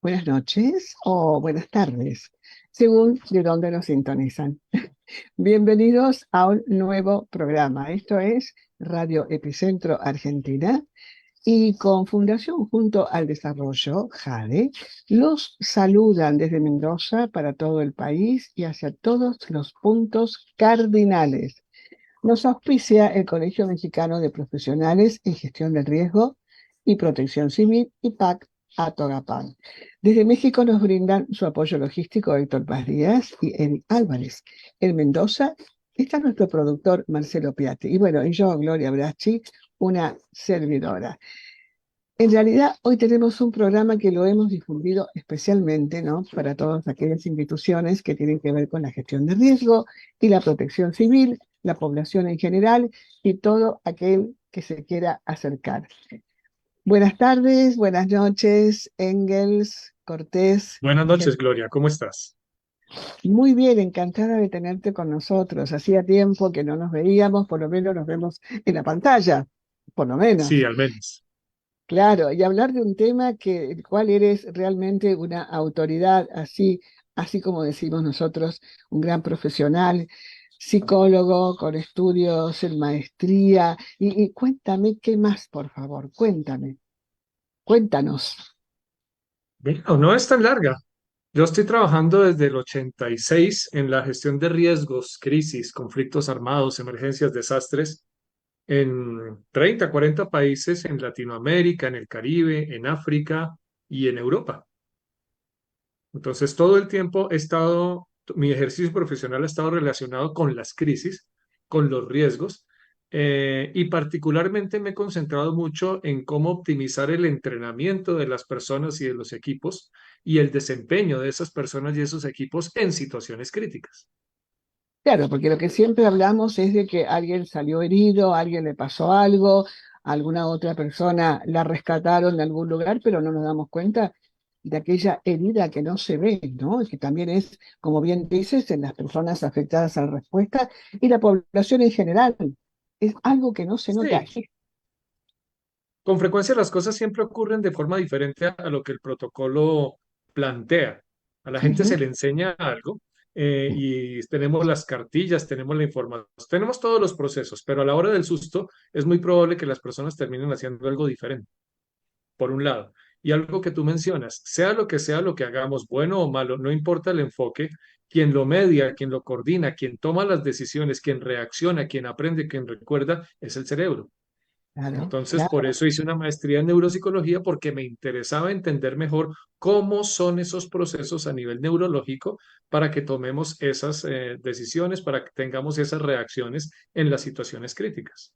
buenas noches o buenas tardes, según de dónde nos sintonizan. Bienvenidos a un nuevo programa. Esto es Radio Epicentro Argentina y con Fundación Junto al Desarrollo, JADE, los saludan desde Mendoza para todo el país y hacia todos los puntos cardinales. Nos auspicia el Colegio Mexicano de Profesionales en Gestión del Riesgo y Protección Civil y PAC Atogapán. Desde México nos brindan su apoyo logístico Héctor Paz Díaz y Eric Álvarez. En Mendoza está nuestro productor Marcelo Piatti. Y bueno, y yo, Gloria Bracci, una servidora. En realidad, hoy tenemos un programa que lo hemos difundido especialmente, ¿no?, para todas aquellas instituciones que tienen que ver con la gestión de riesgo y la protección civil, la población en general y todo aquel que se quiera acercar. Buenas tardes, buenas noches, Engels, Cortés. Buenas noches, Gloria, ¿cómo estás? Muy bien, encantada de tenerte con nosotros. Hacía tiempo que no nos veíamos, por lo menos nos vemos en la pantalla, por lo Sí, menos. al menos. Claro, y hablar de un tema que el cual eres realmente una autoridad, así como decimos nosotros, un gran profesional, psicólogo con estudios en maestría. Y cuéntame, ¿qué más, por favor? Cuéntanos. Bueno, no es tan larga. Yo estoy trabajando desde el 86 en la gestión de riesgos, crisis, conflictos armados, emergencias, desastres en 30, 40 países en Latinoamérica, en el Caribe, en África y en Europa. Entonces, todo el tiempo mi ejercicio profesional ha estado relacionado con las crisis, con los riesgos, y particularmente me he concentrado mucho en cómo optimizar el entrenamiento de las personas y de los equipos y el desempeño de esas personas y esos equipos en situaciones críticas. Claro, porque lo que siempre hablamos es de que alguien salió herido, a alguien le pasó algo, a alguna otra persona la rescataron de algún lugar, pero no nos damos cuenta de aquella herida que no se ve, ¿no? Y que también es, como bien dices, en las personas afectadas a la respuesta y la población en general. Es algo que no se nota. Sí, con frecuencia las cosas siempre ocurren de forma diferente a lo que el protocolo plantea. A la gente Ujú. se le enseña algo y tenemos las cartillas, tenemos la información, tenemos todos los procesos, pero a la hora del susto es muy probable que las personas terminen haciendo algo diferente, por un lado. Y algo que tú mencionas, sea lo que hagamos, bueno o malo, no importa el enfoque, quien lo media, quien lo coordina, quien toma las decisiones, quien reacciona, quien aprende, quien recuerda, es el cerebro. Claro, Entonces, por claro. eso hice una maestría en neuropsicología, porque me interesaba entender mejor cómo son esos procesos a nivel neurológico para que tomemos esas decisiones, para que tengamos esas reacciones en las situaciones críticas.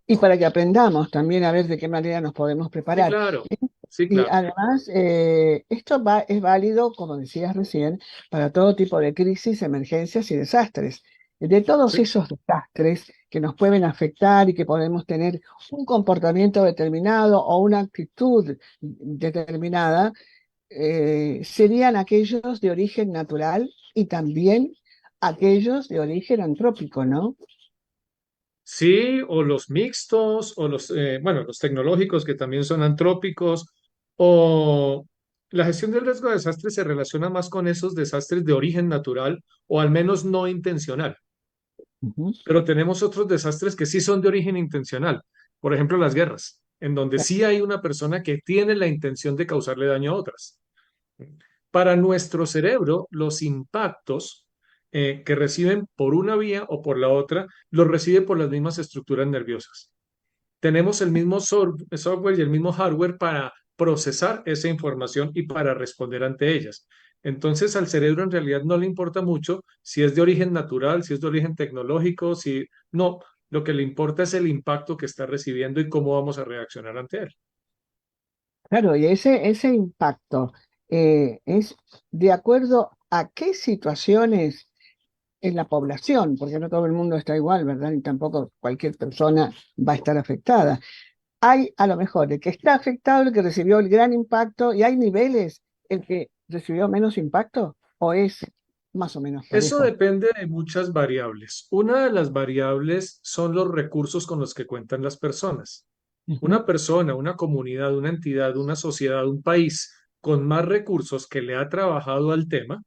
Y para que aprendamos también a ver de qué manera nos podemos Sí, preparar. claro, sí, Y claro. además, es válido, como decías recién, para todo tipo de crisis, emergencias y desastres. De todos Sí. esos desastres que nos pueden afectar y que podemos tener un comportamiento determinado o una actitud determinada, serían aquellos de origen natural y también aquellos de origen antrópico, ¿no? Sí, o los mixtos, o bueno, los tecnológicos que también son antrópicos, o la gestión del riesgo de desastre se relaciona más con esos desastres de origen natural o al menos no intencional. Ujú. Pero tenemos otros desastres que sí son de origen intencional. Por ejemplo, las guerras, en donde sí hay una persona que tiene la intención de causarle daño a otras. Para nuestro cerebro, los impactos que reciben por una vía o por la otra, los recibe por las mismas estructuras nerviosas. Tenemos el mismo software y el mismo hardware para procesar esa información y para responder ante ellas. Entonces, al cerebro en realidad no le importa mucho si es de origen natural, si es de origen tecnológico, si no, lo que le importa es el impacto que está recibiendo y cómo vamos a reaccionar ante él. Claro, y ese impacto es de acuerdo a qué situaciones en la población, porque no todo el mundo está igual, ¿verdad? Y tampoco cualquier persona va a estar afectada. Hay a lo mejor el que está afectado, el que recibió el gran impacto, y hay niveles, el que recibió menos impacto, o es más o menos Eso parejo. depende de muchas variables. Una de las variables son los recursos con los que cuentan las personas. Ujú. Una persona, una comunidad, una entidad, una sociedad, un país con más recursos que le ha trabajado al tema,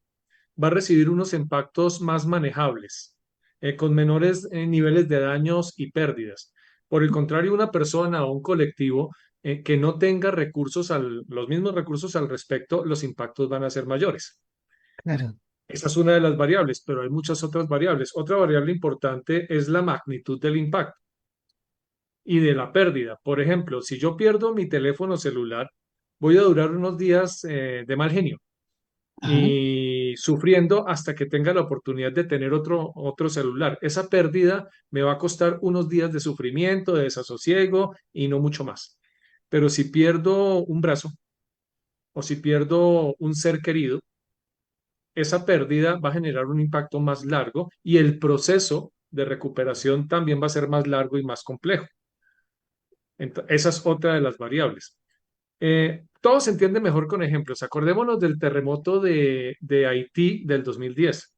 va a recibir unos impactos más manejables, con menores niveles de daños y pérdidas. Por el contrario, una persona o un colectivo que no tenga los mismos recursos al respecto, los impactos van a ser mayores. Claro. Esa es una de las variables, pero hay muchas otras variables. Otra variable importante es la magnitud del impacto y de la pérdida. Por ejemplo, si yo pierdo mi teléfono celular, voy a durar unos días de mal genio Ajá. y sufriendo hasta que tenga la oportunidad de tener otro celular. Esa pérdida me va a costar unos días de sufrimiento, de desasosiego y no mucho más. Pero si pierdo un brazo o si pierdo un ser querido, esa pérdida va a generar un impacto más largo y el proceso de recuperación también va a ser más largo y más complejo. Esa es otra de las variables. Todo se entiende mejor con ejemplos. Acordémonos del terremoto de Haití del 2010,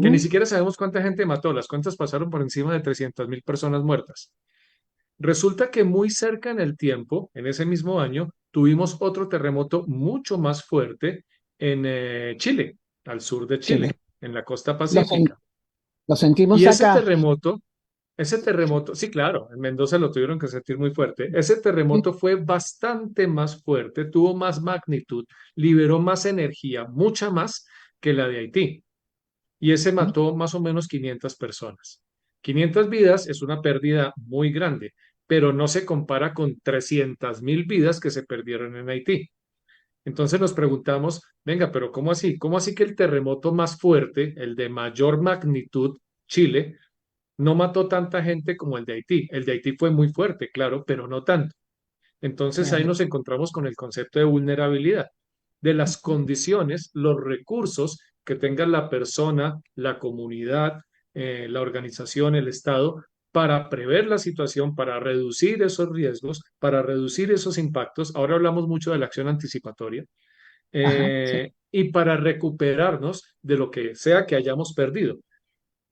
que ni Mm. siquiera sabemos cuánta gente mató. Las cuentas pasaron por encima de 300.000 personas muertas. Resulta que muy cerca en el tiempo, en ese mismo año, tuvimos otro terremoto mucho más fuerte en Chile, al sur de Chile. Chile, en la costa Lo, sen- pacífica. lo Y sentimos acá. ese terremoto, sí, claro, en Mendoza lo tuvieron que sentir muy fuerte. Ese Sí. terremoto fue bastante más fuerte, tuvo más magnitud, liberó más energía, mucha más que la de Haití. Y ese mató más o menos 500 personas. 500 vidas es una pérdida muy grande, pero no se compara con 300.000 vidas que se perdieron en Haití. Entonces nos preguntamos, venga, pero ¿cómo así? ¿Cómo así que el terremoto más fuerte, el de mayor magnitud, Chile, no mató tanta gente como el de Haití? El de Haití fue muy fuerte, claro, pero no tanto. Entonces ahí Claro. nos encontramos con el concepto de vulnerabilidad, de las condiciones, los recursos que tenga la persona, la comunidad, la organización, el Estado, para prever la situación, para reducir esos riesgos, para reducir esos impactos. Ahora hablamos mucho de la acción anticipatoria, Ajá. Sí. y para recuperarnos de lo que sea que hayamos perdido.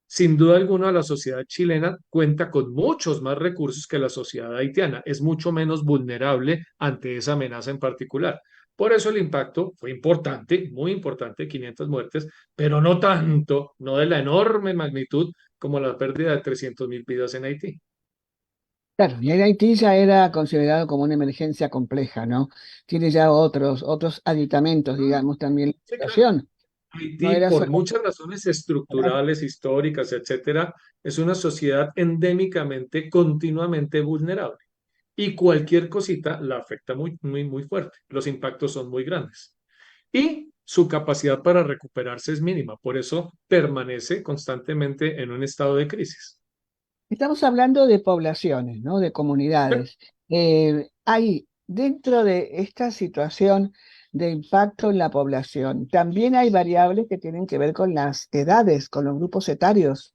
Sin duda alguna, la sociedad chilena cuenta con muchos más recursos que la sociedad haitiana. Es mucho menos vulnerable ante esa amenaza en particular. Por eso el impacto fue importante, muy importante, 500 muertes, pero no tanto, no de la enorme magnitud como la pérdida de 300.000 vidas en Haití. Claro, y en Haití ya era considerado como una emergencia compleja, ¿no? Tiene ya otros aditamentos, digamos, también la Sí, claro. situación. No Haití, era por solo. muchas razones estructurales, históricas, etcétera, es una sociedad endémicamente, continuamente vulnerable. Y cualquier cosita la afecta muy, muy, muy fuerte. Los impactos son muy grandes. Y su capacidad para recuperarse es mínima. Por eso permanece constantemente en un estado de crisis. Estamos hablando de poblaciones, ¿no? De comunidades. Hay, dentro de esta situación de impacto en la población, también hay variables que tienen que ver con las edades, con los grupos etarios.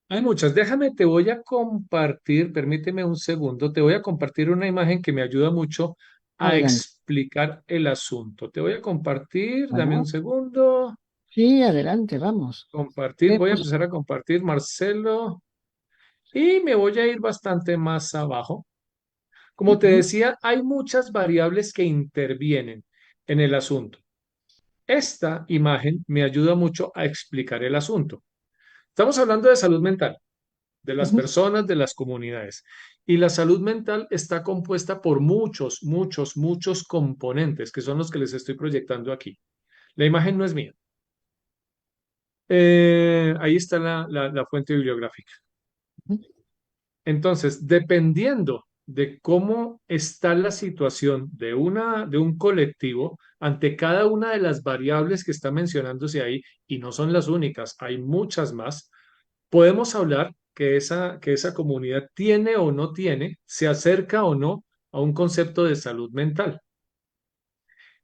Hay muchas. Déjame, te voy a compartir, permíteme un segundo, te voy a compartir una imagen que me ayuda mucho a Adelante. explicar el asunto. Te voy a compartir, dame un Bueno, segundo. sí, adelante, vamos. Compartir, voy a Vemos. empezar a compartir, Marcelo, y me voy a ir bastante más abajo. Como te Ujú. decía, hay muchas variables que intervienen en el asunto. Esta imagen me ayuda mucho a explicar el asunto. Estamos hablando de salud mental, de las Ujú. personas, de las comunidades. Y la salud mental está compuesta por muchos, muchos, muchos componentes, que son los que les estoy proyectando aquí. La imagen no es mía. Ahí está la fuente bibliográfica. Ujú. Entonces, dependiendo de cómo está la situación de un colectivo ante cada una de las variables que está mencionándose ahí, y no son las únicas, hay muchas más, podemos hablar que esa comunidad tiene o no tiene, se acerca o no a un concepto de salud mental.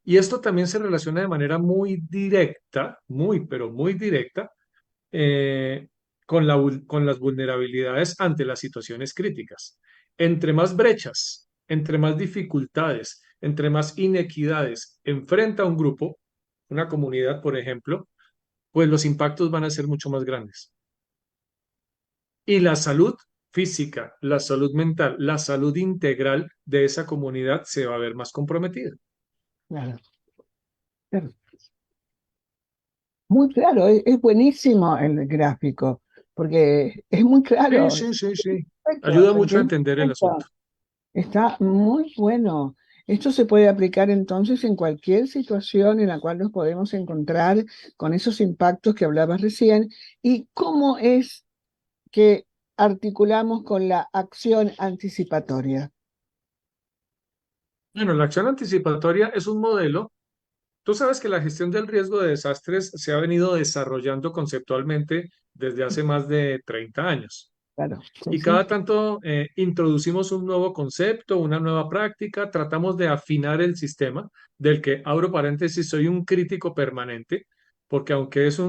Y esto también se relaciona de manera muy directa, muy, pero muy directa, eh, con las vulnerabilidades ante las situaciones críticas. Entre más brechas, entre más dificultades, entre más inequidades enfrenta un grupo, una comunidad, por ejemplo, pues los impactos van a ser mucho más grandes. Y la salud física, la salud mental, la salud integral de esa comunidad se va a ver más comprometida. claro. Pero muy claro, es buenísimo el gráfico, porque es muy Sí, claro. sí, sí, sí. Perfecto, Ayuda se mucho a entiende entender el asunto. perfecto. Está muy bueno. Esto se puede aplicar entonces en cualquier situación en la cual nos podemos encontrar con esos impactos que hablabas recién. ¿Y cómo es que articulamos con la acción anticipatoria? Bueno, la acción anticipatoria es un modelo. Tú sabes que la gestión del riesgo de desastres se ha venido desarrollando conceptualmente desde hace más de 30 años. Claro, sí, Y sí. cada tanto introducimos un nuevo concepto, una nueva práctica, tratamos de afinar el sistema, del que, abro paréntesis, soy un crítico permanente, porque aunque es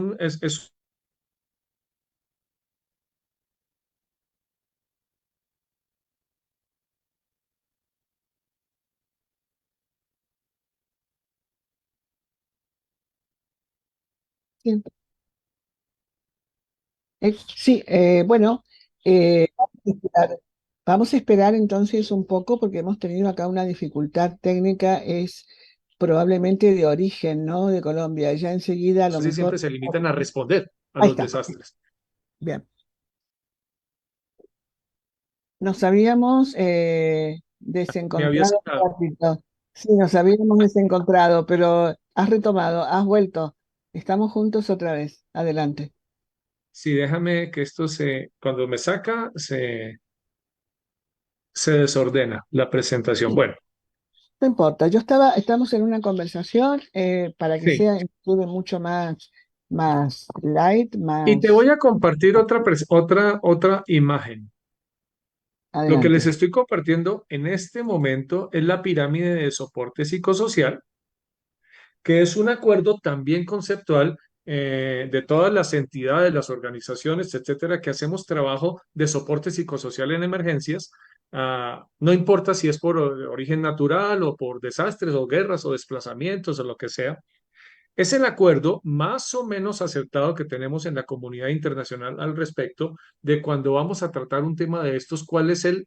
Sí, sí, bueno, vamos a esperar entonces un poco porque hemos tenido acá una dificultad técnica, es probablemente de origen, ¿no? De Colombia. Ya enseguida a lo casi mejor. siempre se limitan a responder a Ahí los está. desastres. Bien. Nos habíamos Me habías desencontrado un ratito. Sí, nos habíamos desencontrado, pero has retomado, has vuelto. Estamos juntos otra vez. Adelante. sí, déjame que cuando me saca, se desordena la presentación. Sí, Bueno, no importa. Estamos en una conversación para que sí. sea inclusive mucho más light, Y te más voy a compartir otra imagen. Lo que les adelante. estoy compartiendo en este momento es la pirámide de soporte psicosocial, que es un acuerdo también conceptual de todas las entidades, las organizaciones, etcétera, que hacemos trabajo de soporte psicosocial en emergencias. No importa si es por origen natural o por desastres o guerras o desplazamientos o lo que sea. Es el acuerdo más o menos acertado que tenemos en la comunidad internacional al respecto de cuando vamos a tratar un tema de estos, cuál es el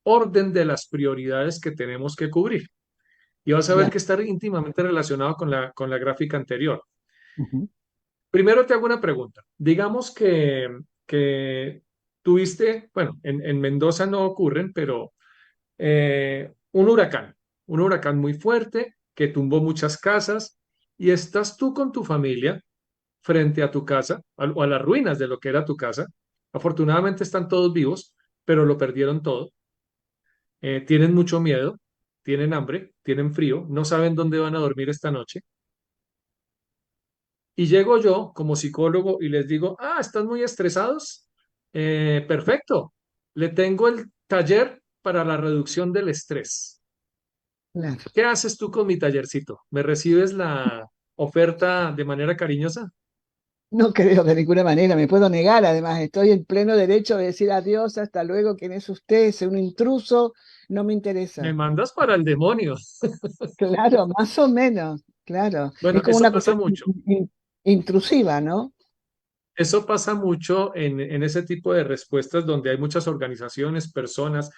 orden de las prioridades que tenemos que cubrir. Y vas a ver Bien. que está íntimamente relacionado con la gráfica anterior. Ujú. Primero te hago una pregunta. Digamos que tuviste, bueno, en Mendoza no ocurren, pero un huracán muy fuerte que tumbó muchas casas y estás tú con tu familia frente a tu casa o a las ruinas de lo que era tu casa. Afortunadamente están todos vivos, pero lo perdieron todo. Tienen mucho miedo, tienen hambre, tienen frío, no saben dónde van a dormir esta noche. Y llego yo como psicólogo y les digo, ¿están muy estresados? Perfecto, le tengo el taller para la reducción del estrés. Claro. ¿Qué haces tú con mi tallercito? ¿Me recibes la oferta de manera cariñosa? No creo de ninguna manera, me puedo negar, además, estoy en pleno derecho de decir adiós, hasta luego, ¿quién es usted? Es un intruso, no me Me interesa. mandas para el demonio. Claro, más o menos, claro. Es Bueno, como eso una pasa cuestión mucho. intrusiva, ¿no? Eso pasa mucho en ese tipo de respuestas donde hay muchas organizaciones, personas,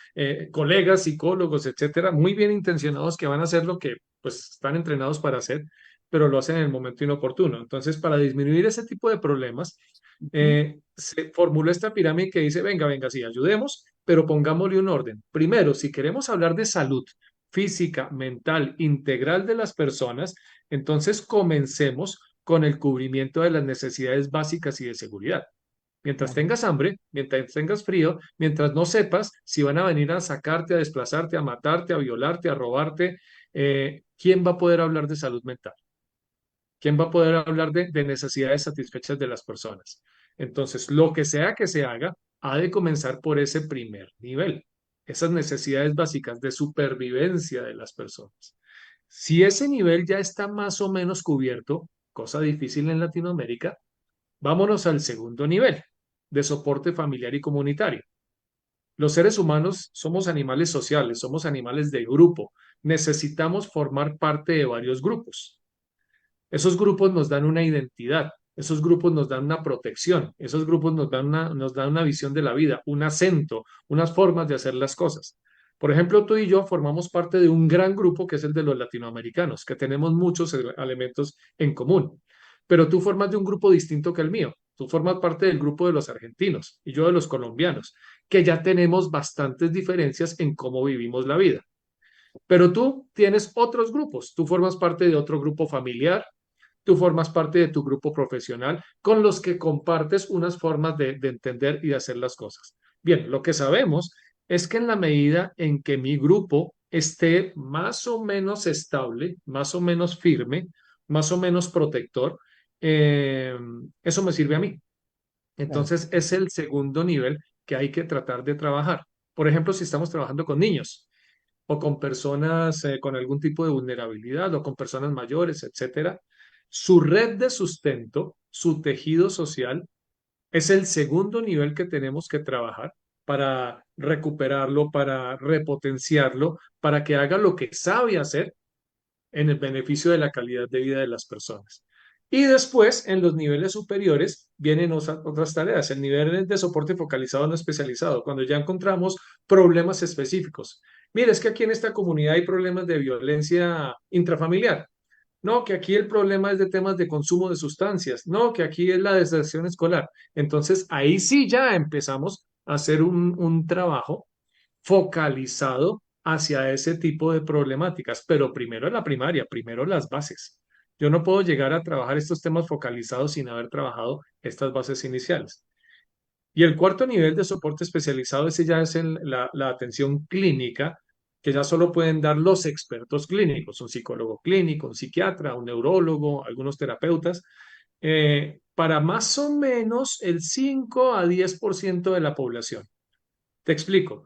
colegas, psicólogos, etcétera, muy bien intencionados que van a hacer lo que pues están entrenados para hacer, pero lo hacen en el momento inoportuno. Entonces, para disminuir ese tipo de problemas, Ujú. se formuló esta pirámide que dice, venga, venga, sí, ayudemos, pero pongámosle un orden. Primero, si queremos hablar de salud física, mental, integral de las personas, entonces comencemos con el cubrimiento de las necesidades básicas y de seguridad. Mientras Claro. tengas hambre, mientras tengas frío, mientras no sepas si van a venir a sacarte, a desplazarte, a matarte, a violarte, a robarte, ¿quién va a poder hablar de salud mental? ¿Quién va a poder hablar de necesidades satisfechas de las personas? Entonces, lo que sea que se haga, ha de comenzar por ese primer nivel, esas necesidades básicas de supervivencia de las personas. Si ese nivel ya está más o menos cubierto, cosa difícil en Latinoamérica, vámonos al segundo nivel, de soporte familiar y comunitario. Los seres humanos somos animales sociales, somos animales de grupo, necesitamos formar parte de varios grupos. Esos grupos nos dan una identidad, esos grupos nos dan una protección, esos grupos nos dan una visión de la vida, un acento, unas formas de hacer las cosas. Por ejemplo, tú y yo formamos parte de un gran grupo que es el de los latinoamericanos, que tenemos muchos elementos en común, pero tú formas de un grupo distinto que el mío. Tú formas parte del grupo de los argentinos y yo de los colombianos, que ya tenemos bastantes diferencias en cómo vivimos la vida. Pero tú tienes otros grupos, tú formas parte de otro grupo familiar, tú formas parte de tu grupo profesional con los que compartes unas formas de entender y de hacer las cosas. Bien, lo que sabemos es que en la medida en que mi grupo esté más o menos estable, más o menos firme, más o menos protector, eh, eso me sirve a mí. Claro. Entonces, es el segundo nivel que hay que tratar de trabajar. Por ejemplo, si estamos trabajando con niños o con personas con algún tipo de vulnerabilidad o con personas mayores, etcétera, su red de sustento, su tejido social, es el segundo nivel que tenemos que trabajar para recuperarlo, para repotenciarlo, para que haga lo que sabe hacer en el beneficio de la calidad de vida de las personas. Y después, en los niveles superiores, vienen otras tareas, el nivel de soporte focalizado no especializado, cuando ya encontramos problemas específicos. Mira, es que aquí en esta comunidad hay problemas de violencia intrafamiliar. No, que aquí el problema es de temas de consumo de sustancias. No, que aquí es la deserción escolar. Entonces, ahí sí ya empezamos a hacer un trabajo focalizado hacia ese tipo de problemáticas, pero primero en la primaria, primero las bases. Yo no puedo llegar a trabajar estos temas focalizados sin haber trabajado estas bases iniciales. Y el cuarto nivel de soporte especializado, ese ya es la atención clínica, que ya solo pueden dar los expertos clínicos, un psicólogo clínico, un psiquiatra, un neurólogo, algunos terapeutas, para más o menos el 5 a 10% de la población. Te explico.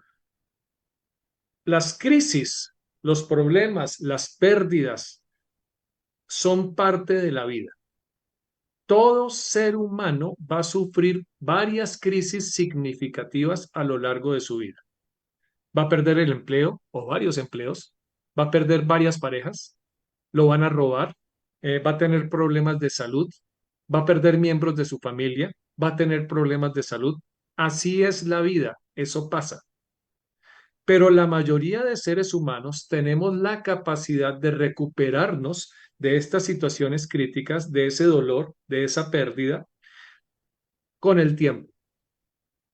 Las crisis, los problemas, las pérdidas son parte de la vida. Todo ser humano va a sufrir varias crisis significativas a lo largo de su vida. Va a perder el empleo o varios empleos, va a perder varias parejas, lo van a robar, va a tener problemas de salud, va a perder miembros de su familia, va a tener problemas de salud. Así es la vida, eso pasa. Pero la mayoría de seres humanos tenemos la capacidad de recuperarnos de estas situaciones críticas, de ese dolor, de esa pérdida, con el tiempo.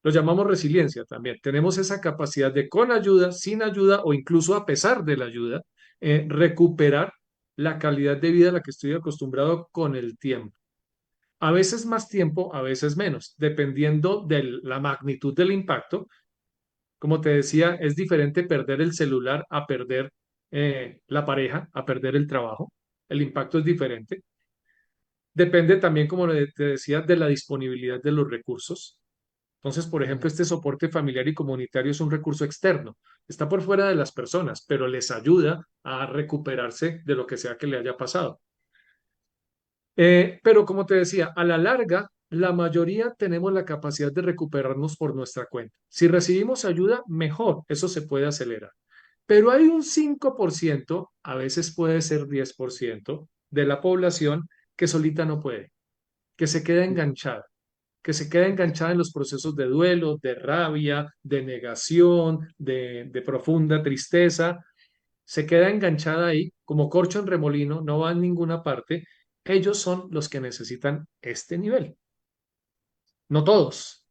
Lo llamamos resiliencia también. Tenemos esa capacidad de con ayuda, sin ayuda o incluso a pesar de la ayuda, recuperar la calidad de vida a la que estoy acostumbrado con el tiempo. A veces más tiempo, a veces menos, dependiendo de la magnitud del impacto. Como te decía, es diferente perder el celular a perder la pareja, a perder el trabajo. El impacto es diferente. Depende también, como te decía, de la disponibilidad de los recursos. Entonces, por ejemplo, este soporte familiar y comunitario es un recurso externo. Está por fuera de las personas, pero les ayuda a recuperarse de lo que sea que le haya pasado. Pero como te decía, a la larga, la mayoría tenemos la capacidad de recuperarnos por nuestra cuenta. Si recibimos ayuda, mejor, eso se puede acelerar. Pero hay un 5%, a veces puede ser 10% de la población que solita no puede, que se queda enganchada, que se queda enganchada en los procesos de duelo, de rabia, de negación, de profunda tristeza, se queda enganchada ahí como corcho en remolino, no va a ninguna parte. Ellos son los que necesitan este nivel, no todos.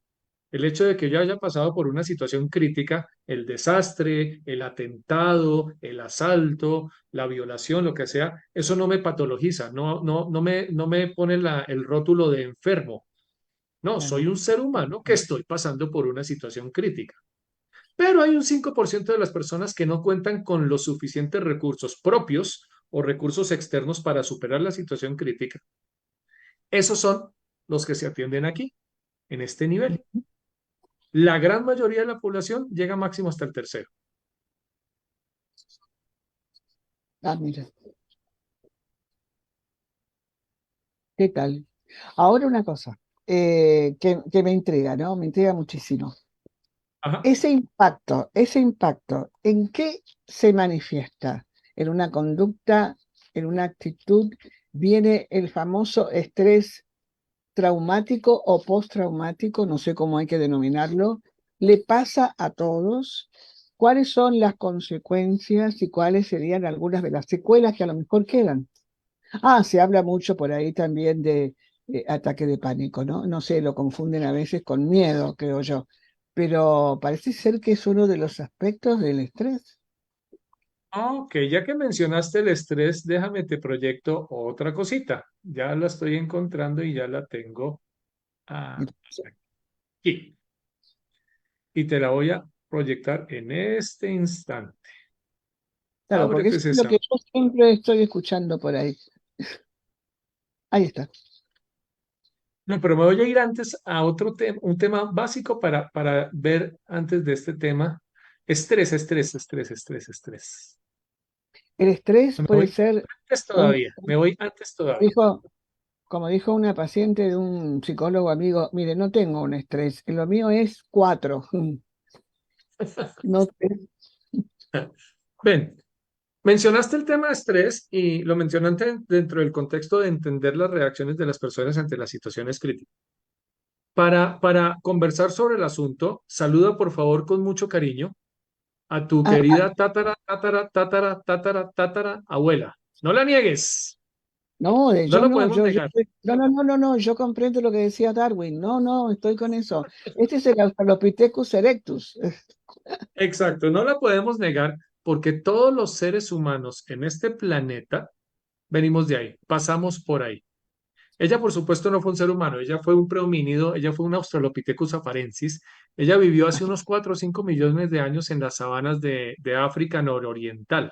El hecho de que yo haya pasado por una situación crítica, el desastre, el atentado, el asalto, la violación, lo que sea, eso no me patologiza, no me pone el rótulo de enfermo. No, soy Claro. un ser humano que estoy pasando por una situación crítica. Pero hay un 5% de las personas que no cuentan con los suficientes recursos propios o recursos externos para superar la situación crítica. Esos son los que se atienden aquí, en este nivel. La gran mayoría de la población llega máximo hasta el tercero. Ah, mira, ¿qué tal? Ahora una cosa que me intriga, ¿no? Me intriga muchísimo. Ajá. Ese impacto, ¿en qué se manifiesta? ¿En una conducta, en una actitud? ¿Viene el famoso estrés traumático o postraumático? No sé cómo hay que denominarlo. ¿Le pasa a todos? ¿cuáles son las consecuencias y cuáles serían algunas de las secuelas que a lo mejor quedan? Ah, se habla mucho por ahí también de ataque de pánico, ¿no? No sé, lo confunden a veces con miedo, creo yo, pero parece ser que es uno de los aspectos del estrés. Ok, ya que mencionaste el estrés, déjame te proyecto otra cosita. Ya la estoy encontrando y ya la tengo aquí. Y te la voy a proyectar en este instante. Claro, porque Ábrete eso es lo que sésamo. yo siempre estoy escuchando por ahí. Ahí está. No, pero me voy a ir antes a otro tema, un tema básico para ver antes de este tema. Estrés, estrés, estrés, estrés, estrés. El estrés Me puede voy ser antes un, todavía, me voy antes todavía. dijo, como dijo una paciente de un psicólogo amigo, mire, no tengo un estrés, lo mío es 4. No, Ven, mencionaste el tema de estrés y lo mencionaste dentro del contexto de entender las reacciones de las personas ante las situaciones críticas. Para conversar sobre el asunto, saluda por favor con mucho cariño a tu ah, ah, querida tátara abuela. No la niegues, no, no yo lo no, podemos negar. no, yo comprendo lo que decía Darwin, no, no, estoy con eso. Este es el Australopithecus erectus. Exacto, no la podemos negar porque todos los seres humanos en este planeta venimos de ahí, pasamos por ahí. Ella, por supuesto, no fue un ser humano, ella fue un prehomínido, ella fue un Australopithecus afarensis. Ella vivió hace unos 4 o 5 millones de años en las sabanas de África nororiental.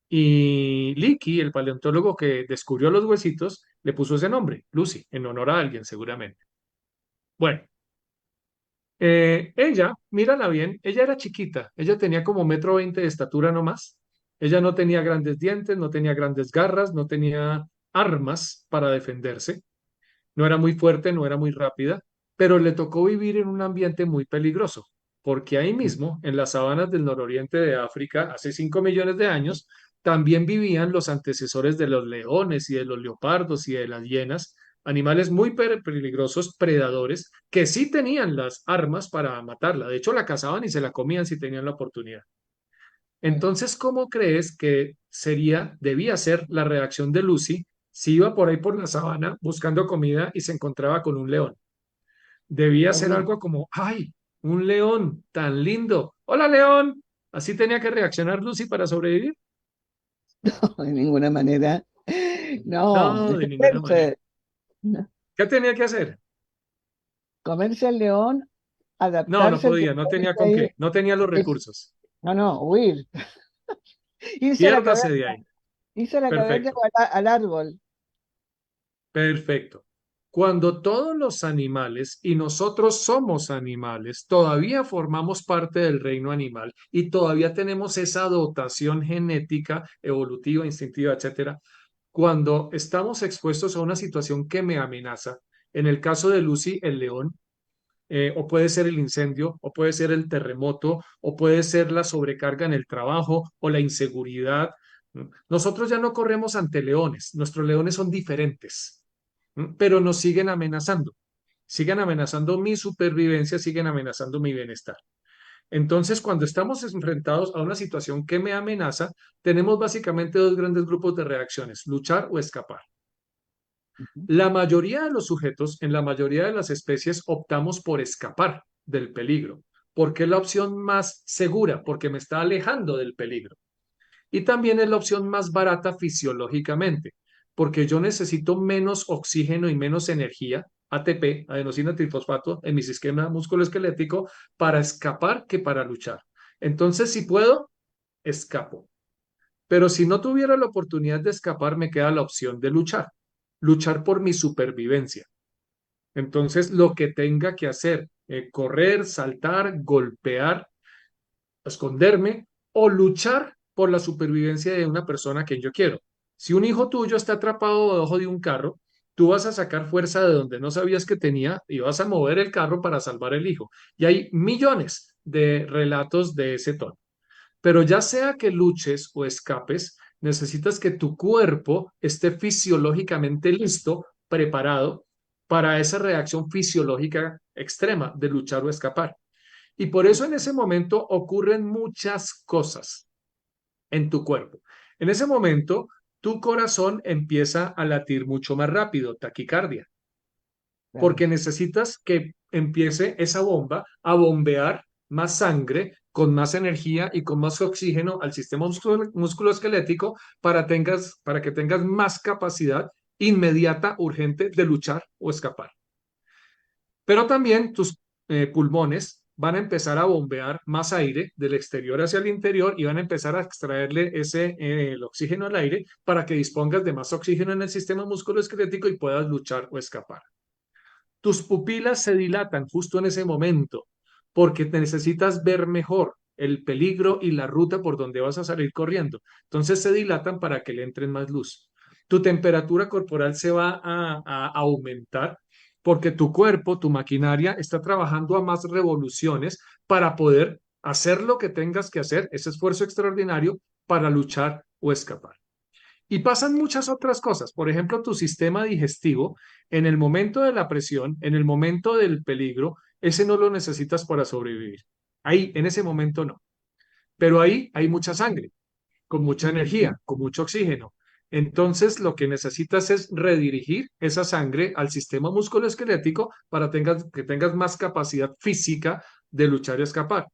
Y Leakey, el paleontólogo que descubrió los huesitos, le puso ese nombre, Lucy, en honor a alguien, seguramente. Bueno, ella, mírala bien, ella era chiquita, ella tenía como 1,20 m de estatura no más. Ella no tenía grandes dientes, no tenía grandes garras, no tenía armas para defenderse. No era muy fuerte, no era muy rápida, pero le tocó vivir en un ambiente muy peligroso, porque ahí mismo, en las sabanas del nororiente de África, hace 5 millones de años, también vivían los antecesores de los leones y de los leopardos y de las hienas, animales muy peligrosos, predadores, que sí tenían las armas para matarla. De hecho, la cazaban y se la comían si tenían la oportunidad. Entonces, ¿cómo crees que debía ser la reacción de Lucy si iba por ahí por la sabana buscando comida y se encontraba con un león? Debía ser Horrible. algo como, ¡ay, un león tan lindo! ¡Hola, león! ¿Así tenía que reaccionar Lucy para sobrevivir? De ninguna manera. No, No, de ninguna manera. defenderse. No. ¿Qué tenía que hacer? Comerse al león, No, no adaptarse al que podía, no tenía está con ahí. qué, no tenía los es- recursos. no, no, huir. Irse a la Piérdase caverna, de ahí. irse a la caverna Perfecto. o al árbol. Perfecto. Cuando todos los animales, y nosotros somos animales, todavía formamos parte del reino animal y todavía tenemos esa dotación genética, evolutiva, instintiva, etcétera, cuando estamos expuestos a una situación que me amenaza, en el caso de Lucy, el león, o puede ser el incendio, o puede ser el terremoto, o puede ser la sobrecarga en el trabajo o la inseguridad. ¿No? Nosotros ya no corremos ante leones, nuestros leones son diferentes, ¿no? Pero nos siguen amenazando mi supervivencia, siguen amenazando mi bienestar. Entonces, cuando estamos enfrentados a una situación que me amenaza, tenemos básicamente dos grandes grupos de reacciones, luchar o escapar. Ujú, La mayoría de los sujetos, en la mayoría de las especies, optamos por escapar del peligro, porque es la opción más segura, porque me está alejando del peligro. Y también es la opción más barata fisiológicamente, porque yo necesito menos oxígeno y menos energía, ATP, adenosina trifosfato, en mi sistema musculoesquelético, para escapar que para luchar. Entonces, si puedo, escapo. Pero si no tuviera la oportunidad de escapar, me queda la opción de luchar, luchar por mi supervivencia. Entonces, lo que tenga que hacer, correr, saltar, golpear, esconderme o luchar por la supervivencia de una persona que yo quiero. Si un hijo tuyo está atrapado debajo de un carro, tú vas a sacar fuerza de donde no sabías que tenía y vas a mover el carro para salvar el hijo. Y hay millones de relatos de ese tono. Pero ya sea que luches o escapes, necesitas que tu cuerpo esté fisiológicamente listo, preparado para esa reacción fisiológica extrema de luchar o escapar. Y por eso en ese momento ocurren muchas cosas en tu cuerpo. En ese momento, tu corazón empieza a latir mucho más rápido, taquicardia, claro. porque necesitas que empiece esa bomba a bombear más sangre con más energía y con más oxígeno al sistema musculoesquelético para que tengas más capacidad inmediata, urgente de luchar o escapar. Pero también tus pulmones van a empezar a bombear más aire del exterior hacia el interior y van a empezar a extraerle el oxígeno al aire para que dispongas de más oxígeno en el sistema musculoesquelético y puedas luchar o escapar. Tus pupilas se dilatan justo en ese momento porque te necesitas ver mejor el peligro y la ruta por donde vas a salir corriendo. Entonces se dilatan para que le entren más luz. Tu temperatura corporal se va a aumentar porque tu cuerpo, tu maquinaria está trabajando a más revoluciones para poder hacer lo que tengas que hacer, ese esfuerzo extraordinario para luchar o escapar. Y pasan muchas otras cosas. Por ejemplo, tu sistema digestivo, en el momento de la presión, en el momento del peligro, ese no lo necesitas para sobrevivir. Ahí, en ese momento no. Pero ahí hay mucha sangre, con mucha energía, con mucho oxígeno. Entonces, lo que necesitas es redirigir esa sangre al sistema musculoesquelético para que tengas más capacidad física de luchar y escapar.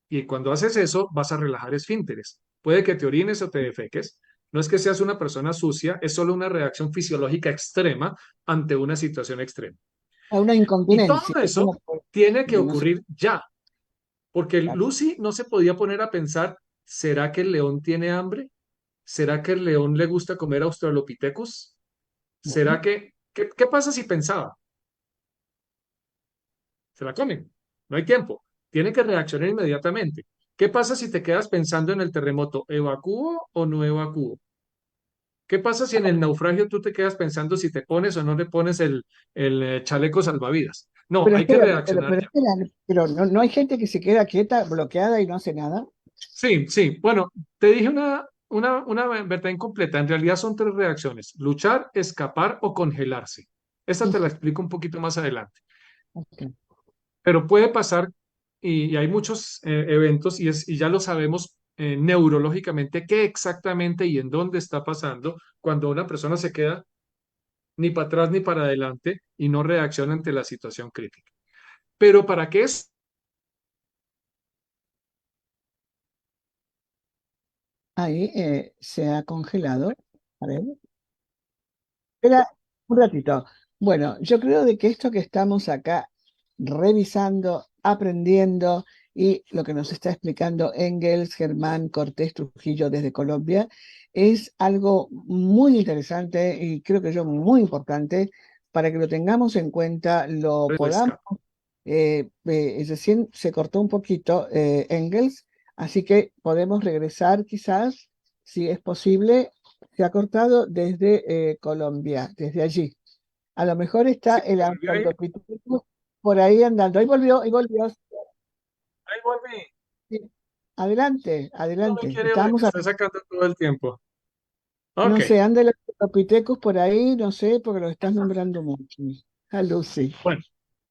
Y cuando haces eso, vas a relajar esfínteres. Puede que te orines o te defeques. No es que seas una persona sucia, es solo una reacción fisiológica extrema ante una situación extrema. A una Y todo incontinencia. eso tiene que No sé, ocurrir ya, porque claro. Lucy no se podía poner a pensar, ¿será que el león tiene hambre? ¿Será que el león le gusta comer Australopithecus? Bueno, ¿Será qué pasa si pensaba? Se la comen. No hay tiempo. Tiene que reaccionar inmediatamente. ¿Qué pasa si te quedas pensando en el terremoto? ¿Evacúo o no evacúo? ¿Qué pasa si en el naufragio tú te quedas pensando si te pones o no le pones el chaleco salvavidas? No, pero hay que espérate, reaccionar ya. espera, pero no hay gente que se queda quieta, bloqueada y no hace nada. Sí, sí. Bueno, te dije una verdad incompleta. En realidad son tres reacciones: luchar, escapar o congelarse. Esta te la Ujú, explico un poquito más adelante. ok. Pero puede pasar, y hay muchos eventos, y ya lo sabemos neurológicamente qué exactamente y en dónde está pasando cuando una persona se queda ni para atrás ni para adelante y no reacciona ante la situación crítica. Pero ¿para qué es? Ahí se ha congelado. A ver. Espera un ratito. Bueno, yo creo de que esto que estamos acá revisando, aprendiendo y lo que nos está explicando Engels, Germán Cortés Trujillo desde Colombia es algo muy interesante y creo que yo muy importante para que lo tengamos en cuenta, lo podamos. Escape. Recién se cortó un poquito Engels, así que podemos regresar quizás, si es posible. Se ha cortado desde Colombia, desde allí. A lo mejor está Sí, el volvió ahí, Australopithecus por ahí andando. Ahí volvió, ahí volvió. ahí volví. Sí. Adelante, No me adelante. quiere oír, Estábamos, me está sacando todo el tiempo. Ok, no sé, anda el Australopithecus por ahí, no sé, porque lo estás nombrando mucho. A Lucy. bueno,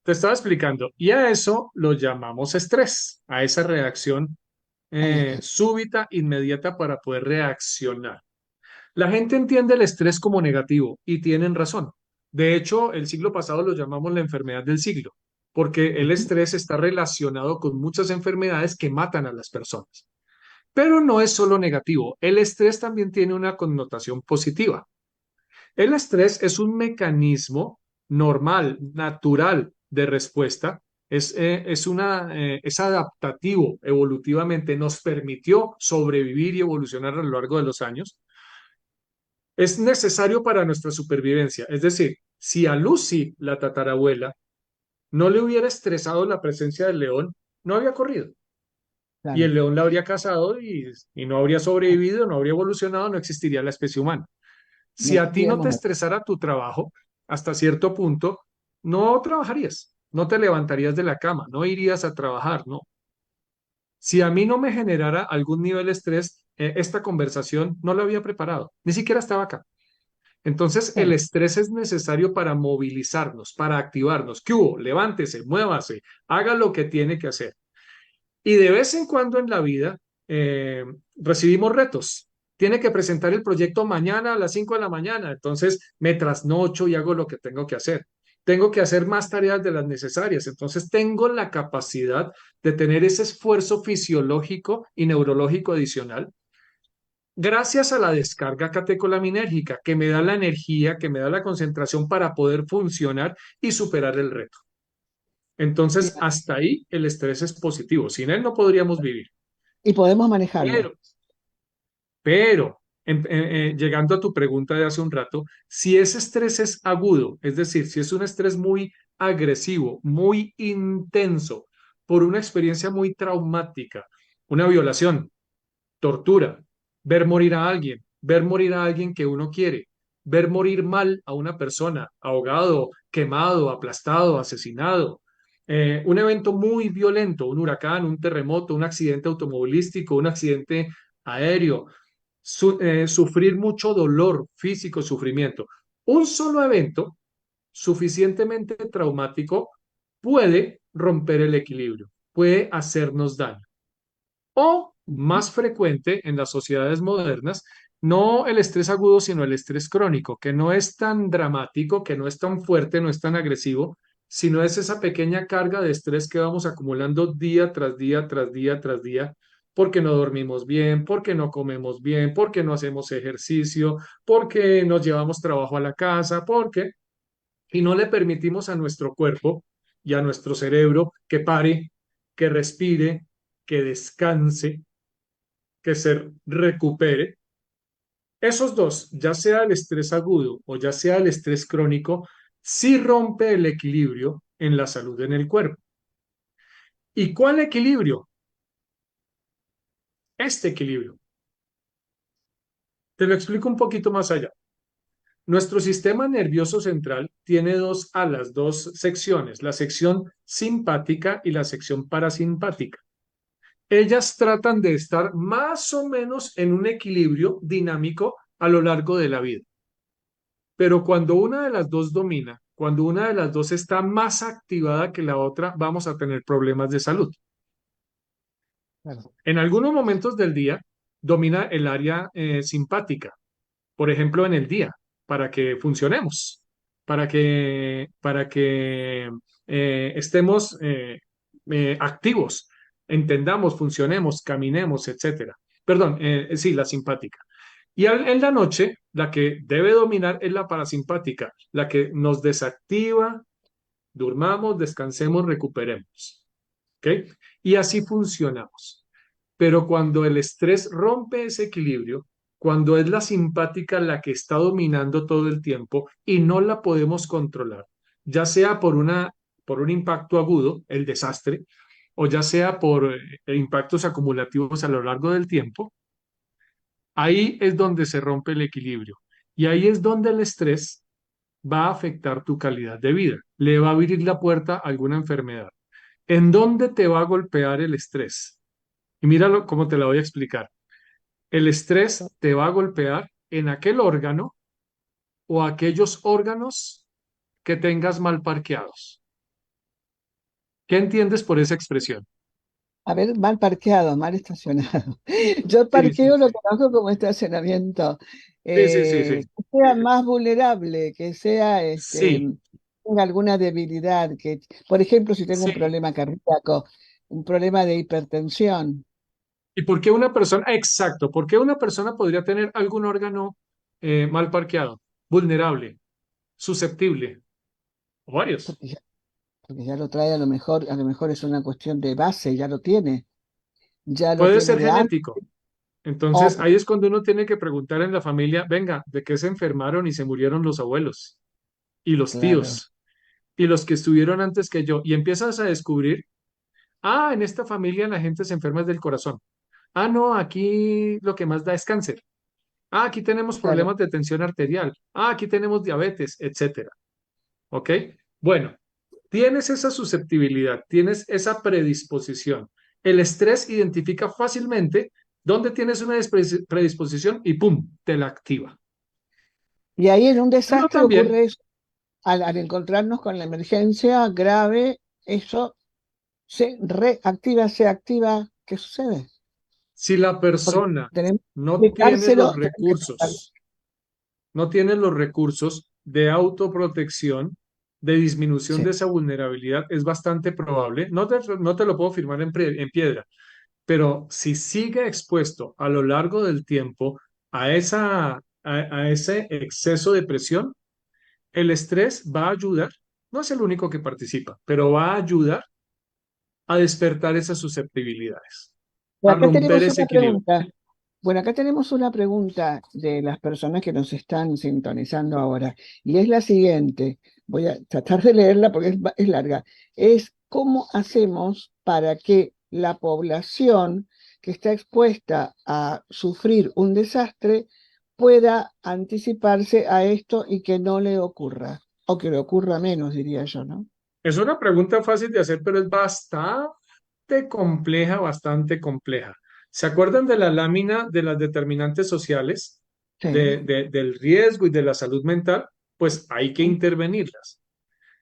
te estaba explicando. Y a eso lo llamamos estrés, a esa reacción Al estrés. súbita, inmediata para poder reaccionar. La gente entiende el estrés como negativo y tienen razón. De hecho, el siglo pasado lo llamamos la enfermedad del siglo, porque el Ujú. estrés está relacionado con muchas enfermedades que matan a las personas. Pero no es solo negativo, el estrés también tiene una connotación positiva. El estrés es un mecanismo normal, natural de respuesta. Es adaptativo evolutivamente, nos permitió sobrevivir y evolucionar a lo largo de los años. Es necesario para nuestra supervivencia. Es decir, si a Lucy, la tatarabuela, no le hubiera estresado la presencia del león, no había corrido. Y Claro. el león la habría cazado y no habría sobrevivido, no habría evolucionado, no existiría la especie humana. Si No a ti no te tendríamos. estresara tu trabajo, hasta cierto punto, no trabajarías, no te levantarías de la cama, no irías a trabajar, no. Si a mí no me generara algún nivel de estrés, esta conversación no la había preparado, ni siquiera estaba acá. Entonces, el Claro. estrés es necesario para movilizarnos, para activarnos. ¿Qué hubo? Levántese, muévase, haga lo que tiene que hacer. Y de vez en cuando en la vida recibimos retos. Tiene que presentar el proyecto mañana a las 5 de la mañana, entonces me trasnocho y hago lo que tengo que hacer. Tengo que hacer más tareas de las necesarias, entonces tengo la capacidad de tener ese esfuerzo fisiológico y neurológico adicional gracias a la descarga catecolaminérgica que me da la energía, que me da la concentración para poder funcionar y superar el reto. Bien. Entonces, hasta ahí el estrés es positivo. Sin él no podríamos vivir. Y podemos manejarlo. Pero, pero, llegando a tu pregunta de hace un rato, si ese estrés es agudo, es decir, si es un estrés muy agresivo, muy intenso, por una experiencia muy traumática, una violación, tortura, ver morir a alguien que uno quiere, ver morir mal a una persona, ahogado, quemado, aplastado, asesinado. Un evento muy violento, un huracán, un terremoto, un accidente automovilístico, un accidente aéreo, sufrir mucho dolor físico, sufrimiento. Un solo evento suficientemente traumático puede romper el equilibrio, puede hacernos daño. O Ujú. más frecuente en las sociedades modernas, no el estrés agudo, sino el estrés crónico, que no es tan dramático, que no es tan fuerte, no es tan agresivo, sino es esa pequeña carga de estrés que vamos acumulando día tras día, tras día, tras día, porque no dormimos bien, porque no comemos bien, porque no hacemos ejercicio, porque nos llevamos trabajo a la casa, porque, y no le permitimos a nuestro cuerpo y a nuestro cerebro que pare, que respire, que descanse, que se recupere. Esos dos, ya sea el estrés agudo o ya sea el estrés crónico, sí rompe el equilibrio en la salud en el cuerpo. ¿Y cuál equilibrio? Este equilibrio. Te lo explico un poquito más allá. Nuestro sistema nervioso central tiene dos alas, dos secciones, la sección simpática y la sección parasimpática. Ellas tratan de estar más o menos en un equilibrio dinámico a lo largo de la vida. Pero cuando una de las dos domina, cuando una de las dos está más activada que la otra, vamos a tener problemas de salud. Claro. En algunos momentos del día domina el área simpática, por ejemplo, en el día, para que funcionemos, para que estemos activos, entendamos, funcionemos, caminemos, etcétera. Perdón, sí, la simpática. Y en la noche, la que debe dominar es la parasimpática, la que nos desactiva, durmamos, descansemos, recuperemos. ¿Ok? Y así funcionamos. Pero cuando el estrés rompe ese equilibrio, cuando es la simpática la que está dominando todo el tiempo y no la podemos controlar, ya sea por un impacto agudo, el desastre, o ya sea por impactos acumulativos a lo largo del tiempo, ahí es donde se rompe el equilibrio. Y ahí es donde el estrés va a afectar tu calidad de vida. Le va a abrir la puerta a alguna enfermedad. ¿En dónde te va a golpear el estrés? Y míralo cómo te la voy a explicar. El estrés te va a golpear en aquel órgano o aquellos órganos que tengas mal parqueados. ¿Qué entiendes por esa expresión? A ver, mal parqueado, mal estacionado. Yo Sí, sí, parqueo lo sí. conozco como estacionamiento. Sí, sí, sí, sí. Que sea más vulnerable, que sea, Sí, tenga alguna debilidad, que, por ejemplo, si tengo un sí. problema cardíaco, un problema de hipertensión. ¿Y por qué una persona, exacto, por qué una persona podría tener algún órgano mal parqueado, vulnerable, susceptible, o varios? Porque ya lo trae a lo mejor es una cuestión de base, ya lo Puede tiene ser de antes. genético. O, Entonces, ahí es cuando uno tiene que preguntar en la familia, venga, ¿de qué se enfermaron y se murieron los abuelos y los claro, tíos y los que estuvieron antes que yo? Y empiezas a descubrir, en esta familia la gente se enferma es del corazón. No, aquí lo que más da es cáncer. Aquí tenemos claro. problemas de tensión arterial. Aquí tenemos diabetes, etcétera. ¿Ok? Bueno, tienes esa susceptibilidad, tienes esa predisposición. El estrés identifica fácilmente dónde tienes una predisposición y ¡pum! Te la activa. Y ahí en un Pero desastre también, ocurre eso, al encontrarnos con la emergencia grave, eso se reactiva, se activa, ¿qué sucede? Si la Porque persona tenemos que no tiene los explicárselo, tenemos que explicarlo. recursos, no tiene los recursos de autoprotección, de disminución Sí, de esa vulnerabilidad, es bastante probable, no te lo puedo firmar en piedra, pero si sigue expuesto a lo largo del tiempo a ese exceso de presión, el estrés va a ayudar, no es el único que participa, pero va a ayudar a despertar esas susceptibilidades, y a acá romper tenemos ese una equilibrio. pregunta. Bueno, acá tenemos una pregunta de las personas que nos están sintonizando ahora, y es la siguiente. Voy a tratar de leerla porque es larga. Es cómo hacemos para que la población que está expuesta a sufrir un desastre pueda anticiparse a esto y que no le ocurra, o que le ocurra menos, diría yo, ¿no? Es una pregunta fácil de hacer, pero es compleja, bastante compleja. ¿Se acuerdan de la lámina de las determinantes sociales Sí, del riesgo y de la salud mental? Pues hay que sí, intervenirlas.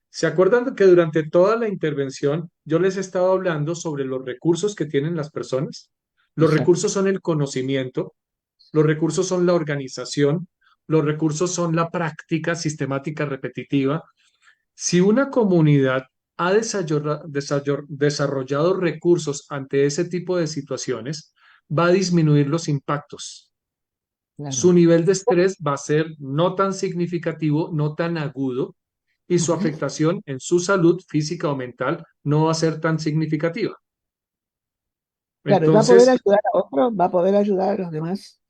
¿Se acuerdan que durante toda la intervención yo les he estado hablando sobre los recursos que tienen las personas? Los exacto. recursos son el conocimiento, los recursos son la organización, los recursos son la práctica sistemática repetitiva. Si una comunidad ha desarrollado recursos ante ese tipo de situaciones, va a disminuir los impactos. Su Claro. nivel de estrés va a ser no tan significativo, no tan agudo, y su Ujú. afectación en su salud física o mental no va a ser tan significativa. Claro, y va a poder Entonces, ayudar a otros, va a poder ayudar a los demás.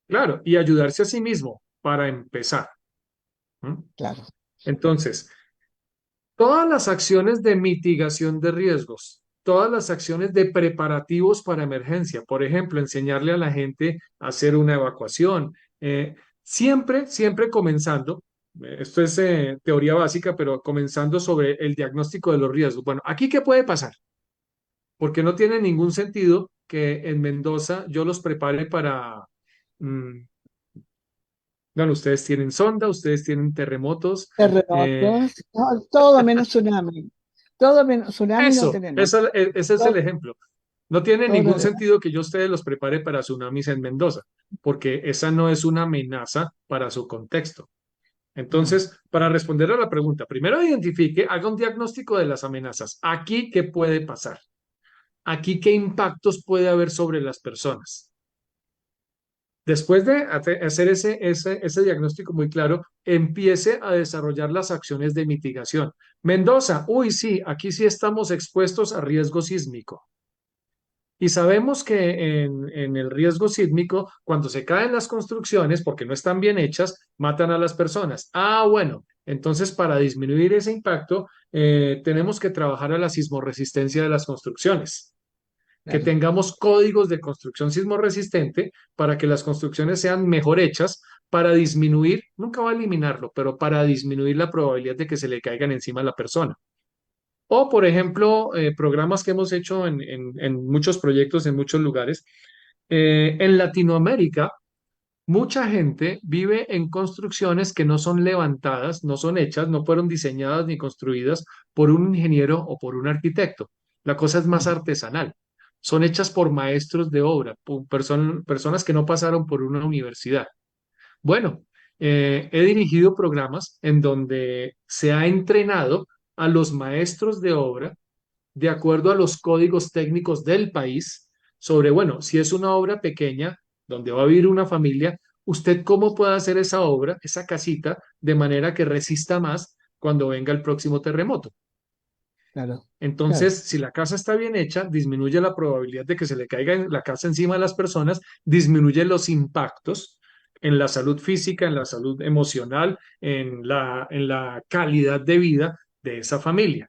claro, y ayudarse a sí mismo para empezar. ¿M? Claro. Entonces, todas las acciones de mitigación de riesgos, todas las acciones de preparativos para emergencia, por ejemplo, enseñarle a la gente a hacer una evacuación, siempre comenzando, esto es teoría básica, pero comenzando sobre el diagnóstico de los riesgos. Bueno, aquí ¿qué puede pasar? Porque no tiene ningún sentido que en Mendoza yo los prepare para, mm, bueno, ustedes tienen sonda, ustedes tienen terremotos. eh, Terremotos, no, todo menos tsunami. Todo menos tsunami no Eso, tenemos. ese es el Todo, ejemplo. No tiene todo lo ningún demás. sentido que yo a ustedes los prepare para tsunamis en Mendoza, porque esa no es una amenaza para su contexto. No, Entonces, para responder a la pregunta, primero identifique, haga un diagnóstico de las amenazas. Aquí, ¿qué puede pasar? Aquí, ¿qué impactos puede haber sobre las personas? Después de hacer ese diagnóstico muy claro, empiece a desarrollar las acciones de mitigación. Mendoza, uy, sí, aquí sí estamos expuestos a riesgo sísmico. Y sabemos que en el riesgo sísmico, cuando se caen las construcciones, porque no están bien hechas, matan a las personas. Ah, bueno, entonces para disminuir ese impacto, tenemos que trabajar a la sismorresistencia de las construcciones, que claro, tengamos códigos de construcción sismorresistente para que las construcciones sean mejor hechas, para disminuir, nunca va a eliminarlo, pero para disminuir la probabilidad de que se le caigan encima a la persona. O, por ejemplo, programas que hemos hecho en muchos proyectos, en muchos lugares. En Latinoamérica, mucha gente vive en construcciones que no son levantadas, no son hechas, no fueron diseñadas ni construidas por un ingeniero o por un arquitecto. La cosa es más claro. artesanal. Son hechas por maestros de obra, por personas que no pasaron por una universidad. Bueno, he dirigido programas en donde se ha entrenado a los maestros de obra de acuerdo a los códigos técnicos del país sobre, bueno, si es una obra pequeña donde va a vivir una familia, usted cómo puede hacer esa obra, esa casita, de manera que resista más cuando venga el próximo terremoto. Claro, claro, Entonces, si la casa está bien hecha, disminuye la probabilidad de que se le caiga la casa encima de las personas, disminuye los impactos en la salud física, en la salud emocional, en la calidad de vida de esa familia.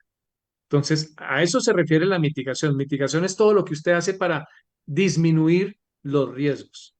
Entonces, a eso se refiere la mitigación. Mitigación es todo lo que usted hace para disminuir los riesgos.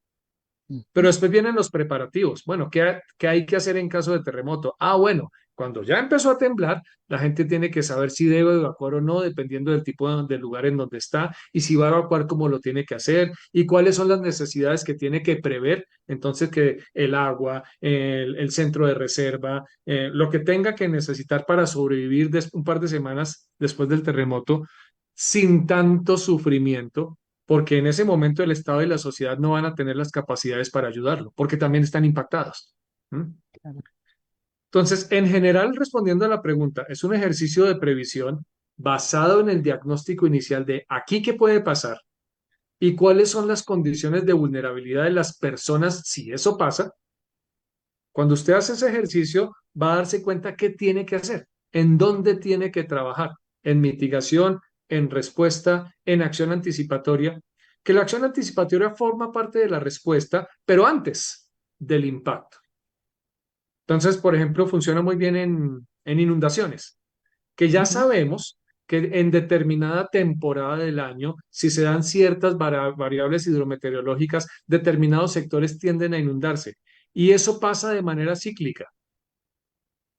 Pero Ujú. después vienen los preparativos. Bueno, ¿qué hay que hacer en caso de terremoto? Ah, bueno, cuando ya empezó a temblar, la gente tiene que saber si debe evacuar o no, dependiendo del tipo del lugar en donde está, y si va a evacuar, cómo lo tiene que hacer, y cuáles son las necesidades que tiene que prever. Entonces, que el agua, el centro de reserva, lo que tenga que necesitar para sobrevivir un par de semanas después del terremoto, sin tanto sufrimiento, porque en ese momento el Estado y la sociedad no van a tener las capacidades para ayudarlo, porque también están impactados. ¿M? Claro. Entonces, en general, respondiendo a la pregunta, es un ejercicio de previsión basado en el diagnóstico inicial de aquí qué puede pasar y cuáles son las condiciones de vulnerabilidad de las personas si eso pasa. Cuando usted hace ese ejercicio, va a darse cuenta qué tiene que hacer, en dónde tiene que trabajar, en mitigación, en respuesta, en acción anticipatoria, que la acción anticipatoria forma parte de la respuesta, pero antes del impacto. Entonces, por ejemplo, funciona muy bien en inundaciones, que ya Ujú. sabemos que en determinada temporada del año, si se dan ciertas variables hidrometeorológicas, determinados sectores tienden a inundarse. Y eso pasa de manera cíclica.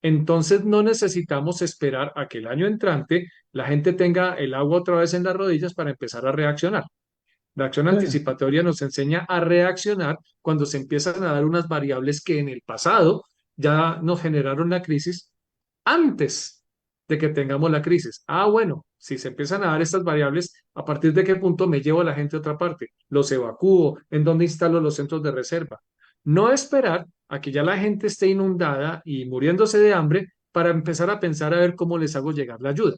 Entonces no necesitamos esperar a que el año entrante la gente tenga el agua otra vez en las rodillas para empezar a reaccionar. La acción Claro. anticipatoria nos enseña a reaccionar cuando se empiezan a dar unas variables que en el pasado ya nos generaron la crisis antes de que tengamos la crisis. Ah, bueno, si se empiezan a dar estas variables, ¿a partir de qué punto me llevo a la gente a otra parte? ¿Los evacúo? ¿En dónde instalo los centros de reserva? No esperar a que ya la gente esté inundada y muriéndose de hambre para empezar a pensar a ver cómo les hago llegar la ayuda.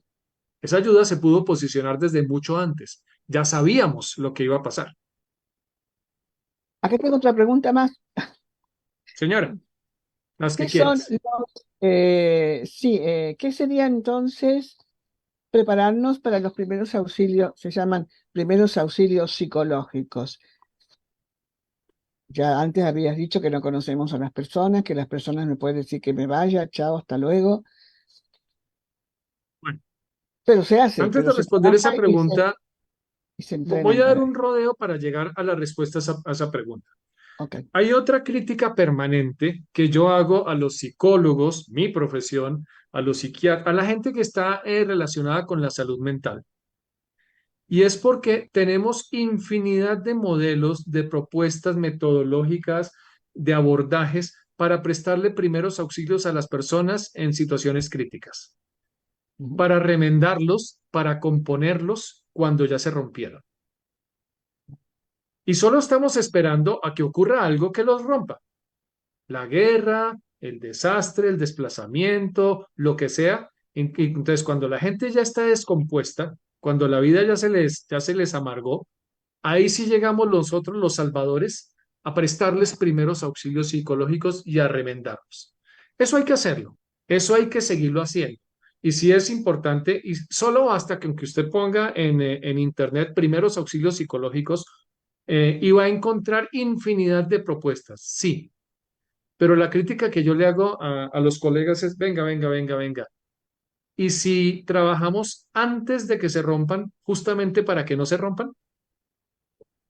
Esa ayuda se pudo posicionar desde mucho antes. Ya sabíamos lo que iba a pasar. Acá tengo otra pregunta más. Señora, las que ¿Qué son quieras. los, sí, qué sería entonces prepararnos para los primeros auxilios? Se llaman primeros auxilios psicológicos. Ya antes habías dicho que no conocemos a las personas, que las personas me pueden decir que me vaya, chao, hasta luego, Bueno, pero se hace, antes pero de se responder trabaja esa pregunta, y se voy entrenan a dar para un eso. rodeo para llegar a la respuesta a esa pregunta. Ok. Hay otra crítica permanente que yo hago a los psicólogos, mi profesión, a los psiquiatras, a la gente que está relacionada con la salud mental. Y es porque tenemos infinidad de modelos, de propuestas metodológicas, de abordajes para prestarle primeros auxilios a las personas en situaciones críticas, Ujú. para remendarlos, para componerlos cuando ya se rompieron. Y solo estamos esperando a que ocurra algo que los rompa. La guerra, el desastre, el desplazamiento, lo que sea. Entonces, cuando la gente ya está descompuesta, cuando la vida ya se les amargó, ahí sí llegamos nosotros, los salvadores, a prestarles primeros auxilios psicológicos y a remendarlos. Eso hay que hacerlo, eso hay que seguirlo haciendo. Y sí es importante, y solo basta que aunque usted ponga en internet primeros auxilios psicológicos, y va a encontrar infinidad de propuestas, sí, pero la crítica que yo le hago a los colegas es, venga, venga, venga, venga. Y si trabajamos antes de que se rompan, justamente para que no se rompan,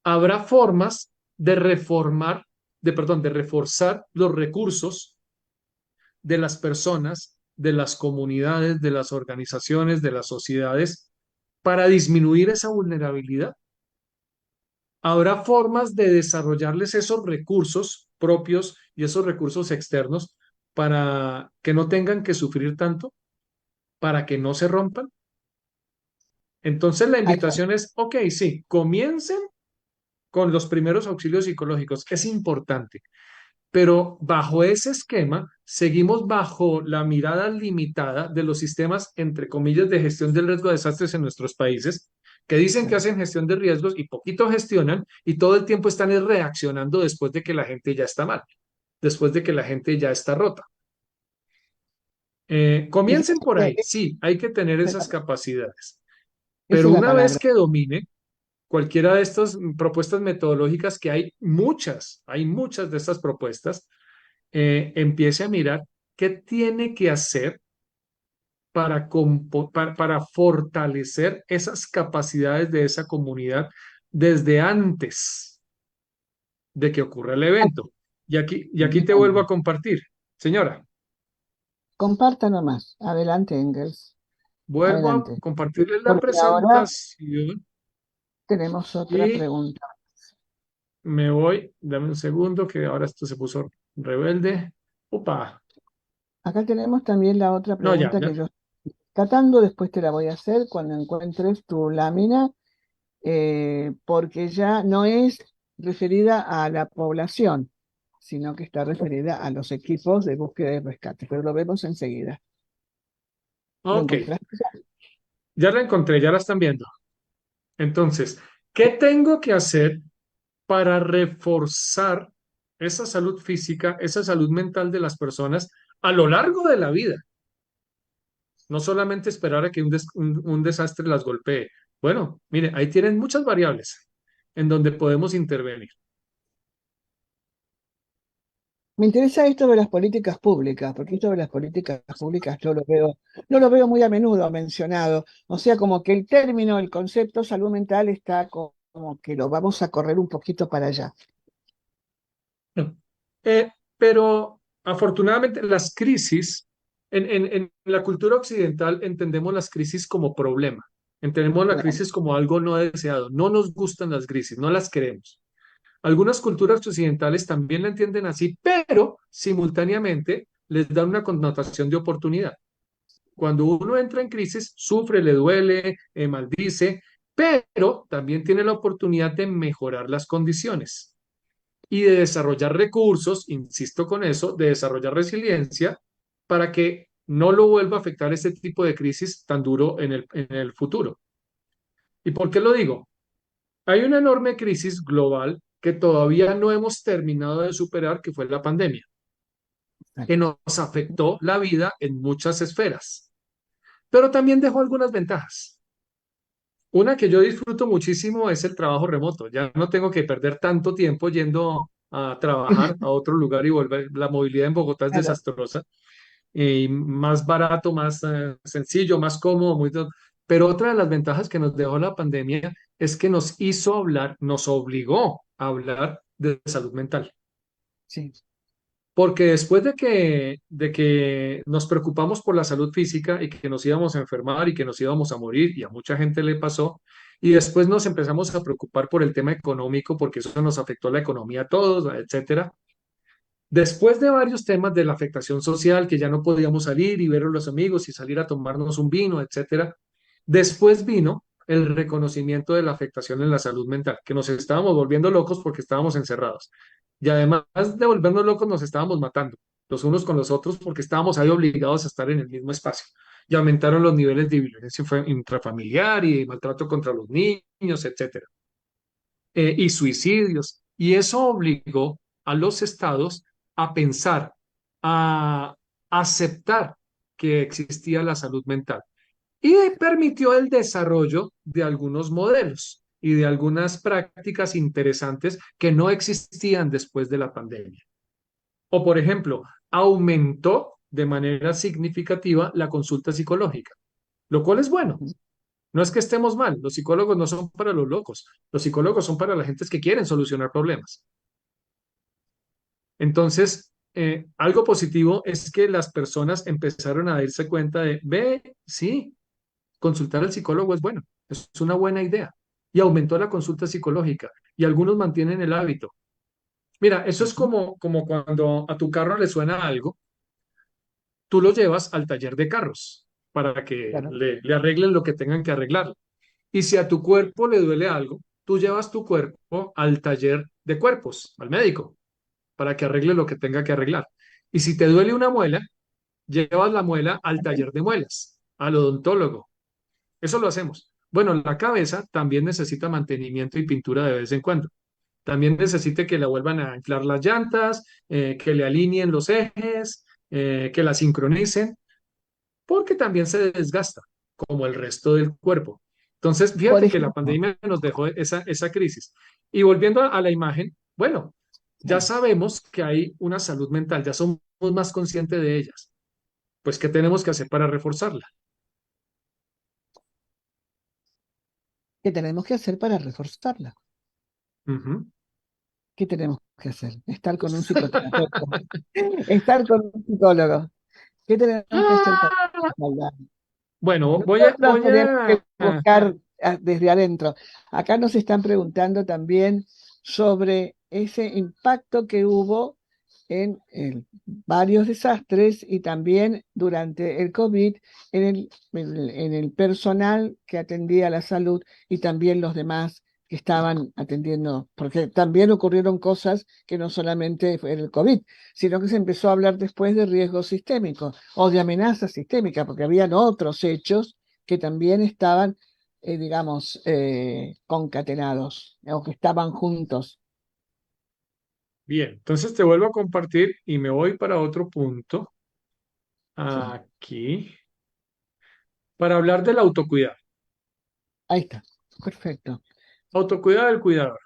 habrá formas de reformar, perdón, de reforzar los recursos de las personas, de las comunidades, de las organizaciones, de las sociedades, para disminuir esa vulnerabilidad. Habrá formas de desarrollarles esos recursos propios y esos recursos externos para que no tengan que sufrir tanto, para que no se rompan. Entonces la Hay invitación es, ok, sí, comiencen con los primeros auxilios psicológicos. Es importante. Pero bajo ese esquema, seguimos bajo la mirada limitada de los sistemas, entre comillas, de gestión del riesgo de desastres en nuestros países, que dicen que hacen gestión de riesgos y poquito gestionan y todo el tiempo están reaccionando después de que la gente ya está mal, después de que la gente ya está rota. y Comiencen fíjate por que ahí, sí, hay que tener esa esas capacidades, esa pero es la una vez palabra. que domine cualquiera de estas propuestas metodológicas, que hay muchas de estas propuestas, empiece a mirar qué tiene que hacer para fortalecer esas capacidades de esa comunidad desde antes. de que ocurra el Aquí, evento. Y aquí te vuelvo a bien. compartir. Señora, Comparta nomás. Adelante, Engels. vuelvo a Adelante. compartirles la Porque ahora presentación tenemos otra y pregunta. me voy. Dame un segundo que ahora esto se puso rebelde. Opa. Acá tenemos también la otra No, ya, pregunta ya. que yo estoy catando, después te la voy a hacer cuando encuentres tu lámina, porque ya no es referida a la población, sino que está referida a los equipos de búsqueda y rescate, pero lo vemos enseguida. ¿Lo Ok, encontraste? ya la encontré, ya la están viendo. Entonces, ¿qué tengo que hacer para reforzar esa salud física, esa salud mental de las personas a lo largo de la vida? No solamente esperar a que un desastre las golpee. Bueno, mire, ahí tienen muchas variables en donde podemos intervenir. Me interesa esto de las políticas públicas, porque esto de las políticas públicas yo no lo veo muy a menudo mencionado. O sea, como que el término, el concepto salud mental está como que lo vamos a correr un poquito para allá. No. Pero afortunadamente las crisis, en la cultura occidental entendemos las crisis como problema, entendemos la Claro. crisis como algo no deseado, no nos gustan las crisis, no las queremos. Algunas culturas occidentales también la entienden así, pero simultáneamente les dan una connotación de oportunidad. Cuando uno entra en crisis, sufre, le duele, maldice, pero también tiene la oportunidad de mejorar las condiciones y de desarrollar recursos, insisto con eso, de desarrollar resiliencia para que no lo vuelva a afectar este tipo de crisis tan duro en el futuro. ¿Y por qué lo digo? Hay una enorme crisis global que todavía no hemos terminado de superar, que fue la pandemia, que Exacto. nos afectó la vida en muchas esferas, pero también dejó algunas ventajas. Una que yo disfruto muchísimo es el trabajo remoto. Ya no tengo que perder tanto tiempo yendo a trabajar a otro lugar y volver. La movilidad en Bogotá es Claro. desastrosa y más barato, más sencillo, más cómodo. Pero otra de las ventajas que nos dejó la pandemia es que nos hizo hablar, nos obligó a hablar de salud mental. Sí. Porque después de que nos preocupamos por la salud física y que nos íbamos a enfermar y que nos íbamos a morir, y a mucha gente le pasó, y después nos empezamos a preocupar por el tema económico, porque eso nos afectó la economía a todos, etcétera. Después de varios temas de la afectación social, que ya no podíamos salir y ver a los amigos y salir a tomarnos un vino, etcétera, después vino el reconocimiento de la afectación en la salud mental, que nos estábamos volviendo locos porque estábamos encerrados. Y además de volvernos locos, nos estábamos matando los unos con los otros porque estábamos ahí obligados a estar en el mismo espacio. Y aumentaron los niveles de violencia intrafamiliar y de maltrato contra los niños, etcétera, y suicidios. Y eso obligó a los estados a pensar, a aceptar que existía la salud mental y permitió el desarrollo de algunos modelos y de algunas prácticas interesantes que no existían después de la pandemia. O, por ejemplo, aumentó de manera significativa la consulta psicológica, lo cual es bueno. No es que estemos mal, los psicólogos no son para los locos, los psicólogos son para las gentes que quieren solucionar problemas. Entonces, algo positivo es que las personas empezaron a darse cuenta de, ve, sí, consultar al psicólogo es bueno, es una buena idea. Y aumentó la consulta psicológica y algunos mantienen el hábito. Mira, eso es Ujú. como cuando a tu carro le suena algo, tú lo llevas al taller de carros para que Claro. le arreglen lo que tengan que arreglar. Y si a tu cuerpo le duele algo, tú llevas tu cuerpo al taller de cuerpos, al médico, para que arregle lo que tenga que arreglar. Y si te duele una muela, llevas la muela al taller de muelas, al odontólogo. Eso lo hacemos. Bueno, la cabeza también necesita mantenimiento y pintura de vez en cuando. También necesita que le vuelvan a inflar las llantas, que le alineen los ejes, que la sincronicen, porque también se desgasta, como el resto del cuerpo. Entonces, Por fíjate que la ejemplo, pandemia nos dejó esa crisis. Y volviendo a la imagen, bueno, ya sí, sabemos que hay una salud mental, ya somos más conscientes de ellas. Pues, ¿qué tenemos que hacer para reforzarla? ¿qué tenemos que hacer para reforzarla? Ujú. ¿Qué tenemos que hacer? Estar con un psicoterapeuta, estar con un psicólogo. ¿Qué tenemos que hacer para Ah, hablar? bueno, Nosotros voy tenemos a, que buscar desde adentro. Acá nos están preguntando también sobre ese impacto que hubo en varios desastres y también durante el COVID en el personal que atendía la salud y también los demás que estaban atendiendo, porque también ocurrieron cosas que no solamente fue el COVID, sino que se empezó a hablar después de riesgo sistémico o de amenaza sistémica, porque habían otros hechos que también estaban, digamos, concatenados o que estaban juntos. bien, entonces te vuelvo a compartir y me voy para otro punto Sí, aquí para hablar del autocuidado. ahí está, perfecto. Autocuidado del cuidador.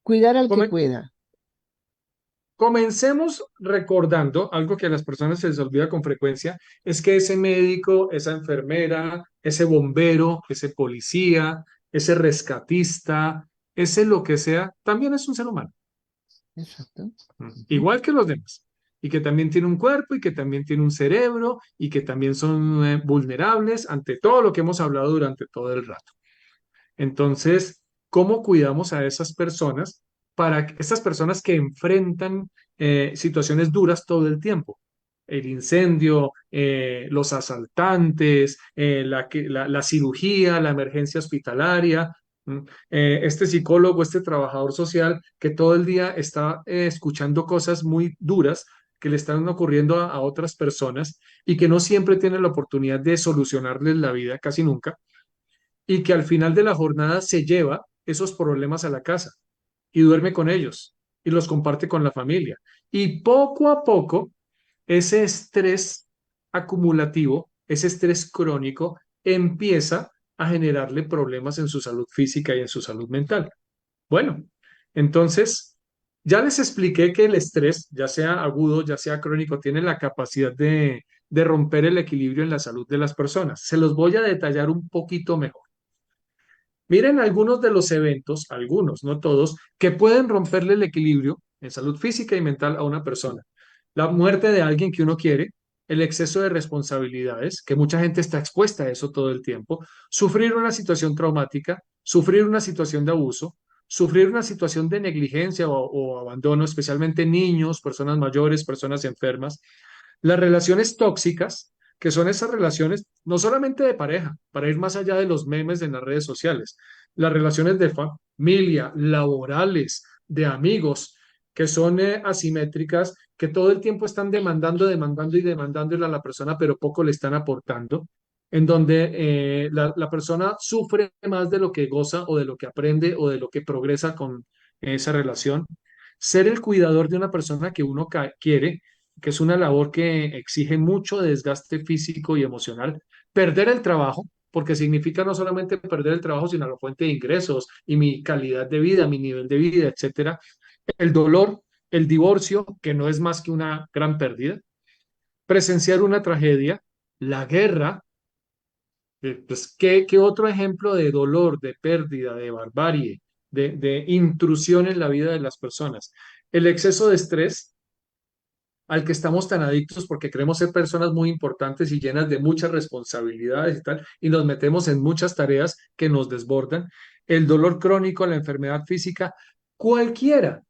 Cuidar al que Come- cuida. Comencemos recordando algo que a las personas se les olvida con frecuencia, es que ese médico, esa enfermera, ese bombero, ese policía, ese rescatista, ese lo que sea, también es un ser humano, Exacto. Ujú. igual que los demás, y que también tiene un cuerpo y que también tiene un cerebro y que también son vulnerables ante todo lo que hemos hablado durante todo el rato. Entonces, ¿cómo cuidamos a esas personas para estas personas que enfrentan situaciones duras todo el tiempo? El incendio, los asaltantes, la cirugía, la emergencia hospitalaria. ¿M? Este psicólogo, este trabajador social que todo el día está escuchando cosas muy duras que le están ocurriendo a otras personas y que no siempre tiene la oportunidad de solucionarles la vida, casi nunca, y que al final de la jornada se lleva esos problemas a la casa y duerme con ellos y los comparte con la familia. Y poco a poco, ese estrés acumulativo, ese estrés crónico, empieza a generarle problemas en su salud física y en su salud mental. Bueno, entonces, ya les expliqué que el estrés, ya sea agudo, ya sea crónico, tiene la capacidad de romper el equilibrio en la salud de las personas. Se los voy a detallar un poquito mejor. Miren algunos de los eventos, algunos, no todos, que pueden romperle el equilibrio en salud física y mental a una persona. La muerte de alguien que uno quiere, el exceso de responsabilidades, que mucha gente está expuesta a eso todo el tiempo, sufrir una situación traumática, sufrir una situación de abuso, sufrir una situación de negligencia o abandono, especialmente niños, personas mayores, personas enfermas, las relaciones tóxicas, que son esas relaciones no solamente de pareja, para ir más allá de los memes en las redes sociales, las relaciones de familia, laborales, de amigos, que son asimétricas, que todo el tiempo están demandando, demandando y demandándole a la persona, pero poco le están aportando, en donde la persona sufre más de lo que goza o de lo que aprende o de lo que progresa con esa relación. Ser el cuidador de una persona que uno quiere, que es una labor que exige mucho desgaste físico y emocional. Perder el trabajo, porque significa no solamente perder el trabajo, sino la fuente de ingresos y mi calidad de vida, mi nivel de vida, etcétera. El dolor, el divorcio, que no es más que una gran pérdida. Presenciar una tragedia, la guerra. Pues, ¿qué otro ejemplo de dolor, de pérdida, de barbarie, de intrusión en la vida de las personas? El exceso de estrés al que estamos tan adictos porque queremos ser personas muy importantes y llenas de muchas responsabilidades y tal, y nos metemos en muchas tareas que nos desbordan, el dolor crónico, la enfermedad física, cualquiera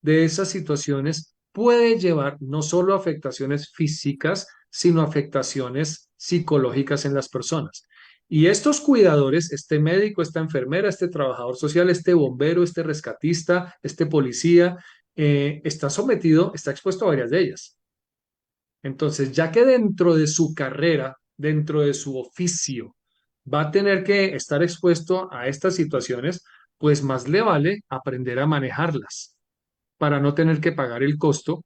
de esas situaciones puede llevar no solo a afectaciones físicas, sino afectaciones psicológicas en las personas. Y estos cuidadores, este médico, esta enfermera, este trabajador social, este bombero, este rescatista, este policía, está sometido, está expuesto a varias de ellas. Entonces, ya que dentro de su carrera, dentro de su oficio, va a tener que estar expuesto a estas situaciones, pues más le vale aprender a manejarlas para no tener que pagar el costo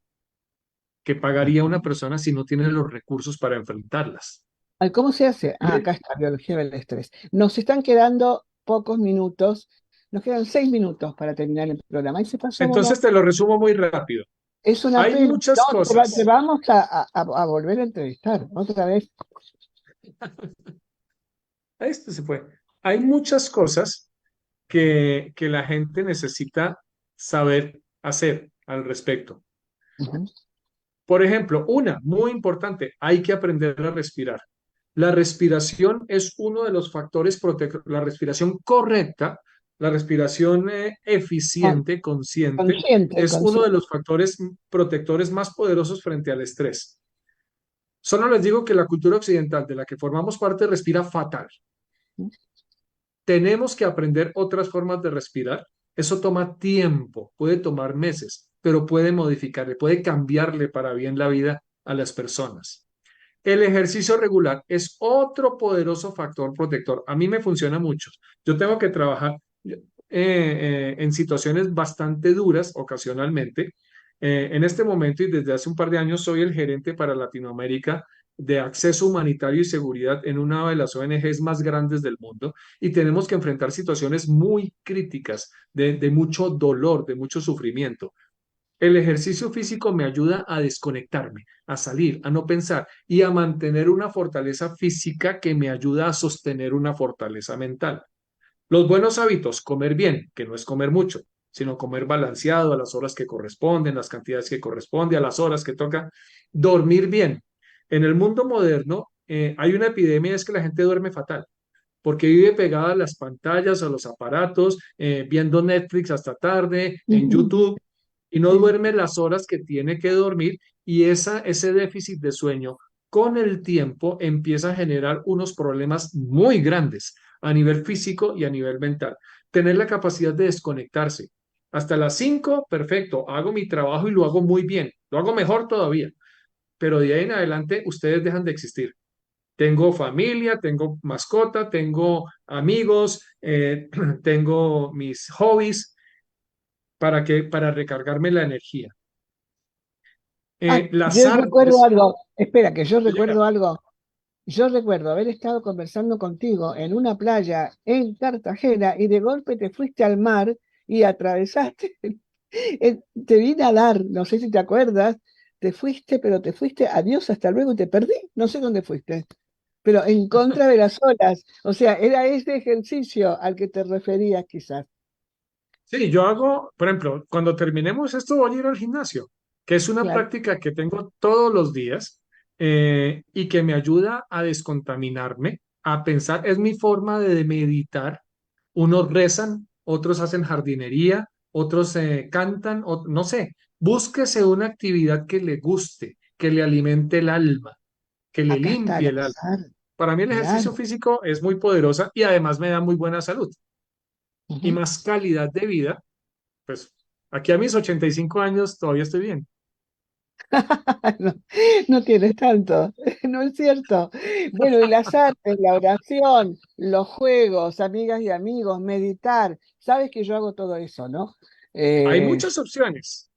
que pagaría una persona si no tiene los recursos para enfrentarlas. ¿Cómo se hace? Acá está, biología del estrés. Nos están quedando pocos minutos, nos quedan 6 minutos para terminar el programa. Y se pasó volando. Entonces te lo resumo muy rápido. Es una Hay pena. muchas No, te cosas. vamos a volver a entrevistar otra vez. Esto se fue. Hay muchas cosas que la gente necesita saber hacer al respecto. Ujú. Por ejemplo, una muy importante, hay que aprender a respirar. La respiración es uno de los factores protectores, la respiración correcta, la respiración Con- eficiente, consciente, Consciente, es uno de consciente. los factores protectores más poderosos frente al estrés. Solo les digo que la cultura occidental de la que formamos parte respira fatal. Tenemos que aprender otras formas de respirar. Eso toma tiempo, puede tomar meses, pero puede modificarle, puede cambiarle para bien la vida a las personas. El ejercicio regular es otro poderoso factor protector. A mí me funciona mucho. Yo tengo que trabajar en situaciones bastante duras ocasionalmente. En este momento y desde hace un par de años soy el gerente para Latinoamérica de acceso humanitario y seguridad en una de las ONGs más grandes del mundo y tenemos que enfrentar situaciones muy críticas de mucho dolor, de mucho sufrimiento. El ejercicio físico me ayuda a desconectarme, a salir, a no pensar y a mantener una fortaleza física que me ayuda a sostener una fortaleza mental. Los buenos hábitos, comer bien, que no es comer mucho, sino comer balanceado a las horas que corresponden, las cantidades que corresponden, a las horas que toca. Dormir bien. En el mundo moderno hay una epidemia, es que la gente duerme fatal porque vive pegada a las pantallas, a los aparatos, viendo Netflix hasta tarde, en Ujú. YouTube, y no Sí. duerme las horas que tiene que dormir, y ese déficit de sueño con el tiempo empieza a generar unos problemas muy grandes a nivel físico y a nivel mental. Tener la capacidad de desconectarse. Hasta las 5, perfecto, hago mi trabajo y lo hago muy bien, lo hago mejor todavía, pero de ahí en adelante ustedes dejan de existir. Tengo familia, tengo mascota, tengo amigos, tengo mis hobbies para recargarme la energía. Ah, Las yo recuerdo artes, algo. Espera, que yo sí, señora. recuerdo algo. Yo recuerdo haber estado conversando contigo en una playa en Cartagena y de golpe te fuiste al mar y atravesaste. Te vine a dar, no sé si te acuerdas, te fuiste, pero te fuiste, adiós, hasta luego y te perdí. No sé dónde fuiste, pero en contra de las olas. O sea, era ese ejercicio al que te referías quizás. Sí, yo hago, por ejemplo, cuando terminemos esto voy a ir al gimnasio, que es una Claro. práctica que tengo todos los días y que me ayuda a descontaminarme, a pensar, es mi forma de meditar. Unos rezan, otros hacen jardinería, otros cantan, no sé, búsquese una actividad que le guste, que le alimente el alma, que le Acá está el limpie el alma. azar, Para mí el ejercicio claro. físico es muy poderosa y además me da muy buena salud y Ujú. más calidad de vida. Pues aquí a mis 85 años todavía estoy bien. No, no tienes tanto, no es cierto. Bueno, y las artes, la oración, los juegos, amigas y amigos, meditar. Sabes que yo hago todo eso, ¿no? Hay Eh, muchas opciones,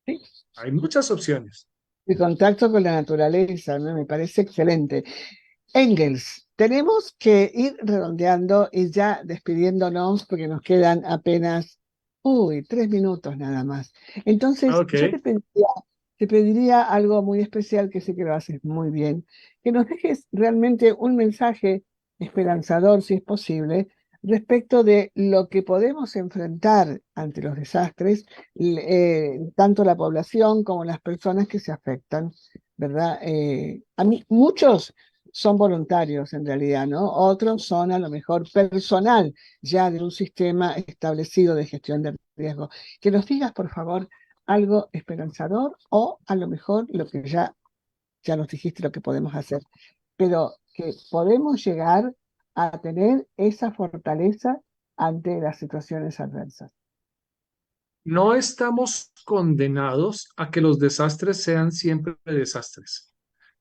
sí, hay muchas opciones. el contacto con la naturaleza, ¿no? Me parece excelente. Engels, tenemos que ir redondeando y ya despidiéndonos porque nos quedan apenas, 3 minutos nada más. Entonces, Ok, yo te pediría algo muy especial que sé que lo haces muy bien, que nos dejes realmente un mensaje esperanzador, si es posible, respecto de lo que podemos enfrentar ante los desastres, tanto la población como las personas que se afectan, ¿verdad? A mí, muchos son voluntarios en realidad, ¿no? Otros son a lo mejor personal ya de un sistema establecido de gestión de riesgo. Que nos digas, por favor, algo esperanzador o a lo mejor lo que ya nos dijiste lo que podemos hacer, pero que podemos llegar a tener esa fortaleza ante las situaciones adversas. no estamos condenados a que los desastres sean siempre desastres.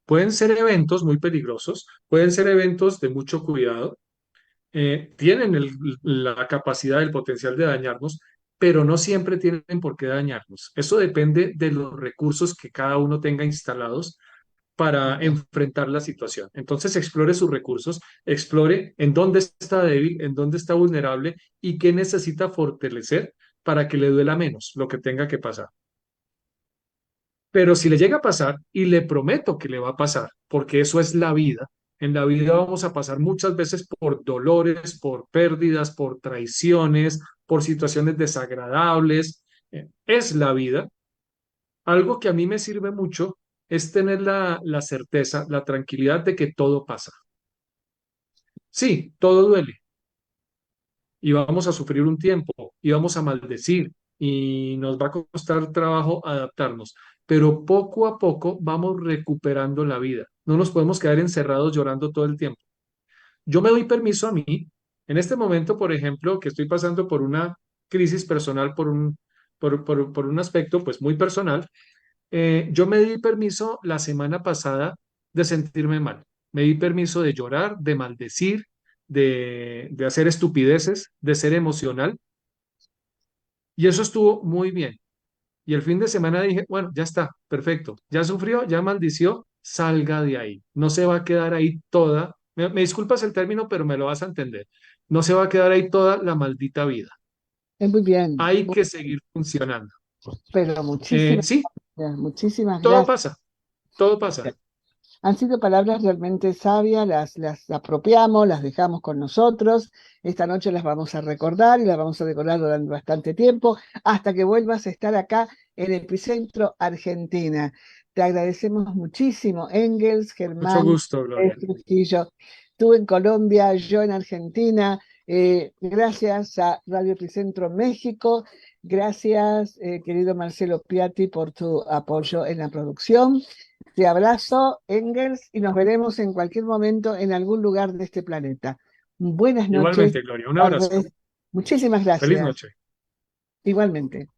Pueden ser eventos muy peligrosos, pueden ser eventos de mucho cuidado, tienen la capacidad, el potencial de dañarnos, pero no siempre tienen por qué dañarnos. Eso depende de los recursos que cada uno tenga instalados para Bien. enfrentar la situación. Entonces explore sus recursos, explore en dónde está débil, en dónde está vulnerable y qué necesita fortalecer para que le duela menos lo que tenga que pasar. Pero si le llega a pasar, y le prometo que le va a pasar, porque eso es la vida, En la vida vamos a pasar muchas veces por dolores, por pérdidas, por traiciones, por situaciones desagradables. Es la vida. Algo que a mí me sirve mucho es tener la certeza, la tranquilidad de que todo pasa. Sí, todo duele y vamos a sufrir un tiempo y vamos a maldecir y nos va a costar trabajo adaptarnos, pero poco a poco vamos recuperando la vida. No nos podemos quedar encerrados llorando todo el tiempo. Yo me doy permiso a mí, en este momento, por ejemplo, que estoy pasando por una crisis personal, por un aspecto pues muy personal, yo me di permiso la semana pasada de sentirme mal. Me di permiso de llorar, de maldecir, de hacer estupideces, de ser emocional. Y eso estuvo muy bien. Y el fin de semana dije, bueno, ya está, perfecto. Ya sufrió, ya maldició, salga de ahí. No se va a quedar ahí toda. Me disculpas el término, pero me lo vas a entender. No se va a quedar ahí toda la maldita vida. Es muy bien, Hay que seguir funcionando. pero Sí, muchísimas todo gracias. pasa, todo pasa. Han sido palabras realmente sabias, las apropiamos, las dejamos con nosotros. Esta noche las vamos a recordar y las vamos a recordar durante bastante tiempo, hasta que vuelvas a estar acá en Epicentro Argentina. Te agradecemos muchísimo, Engels, Mucho Germán, gusto, Gloria. Trujillo. Tú en Colombia, yo en Argentina. Gracias a Radio Epicentro México. Gracias, querido Marcelo Piatti, por tu apoyo en la producción. Te abrazo, Engels, y nos veremos en cualquier momento en algún lugar de este planeta. Buenas noches, Igualmente, Gloria. Un tal abrazo. vez. Muchísimas Feliz gracias. noche. Igualmente.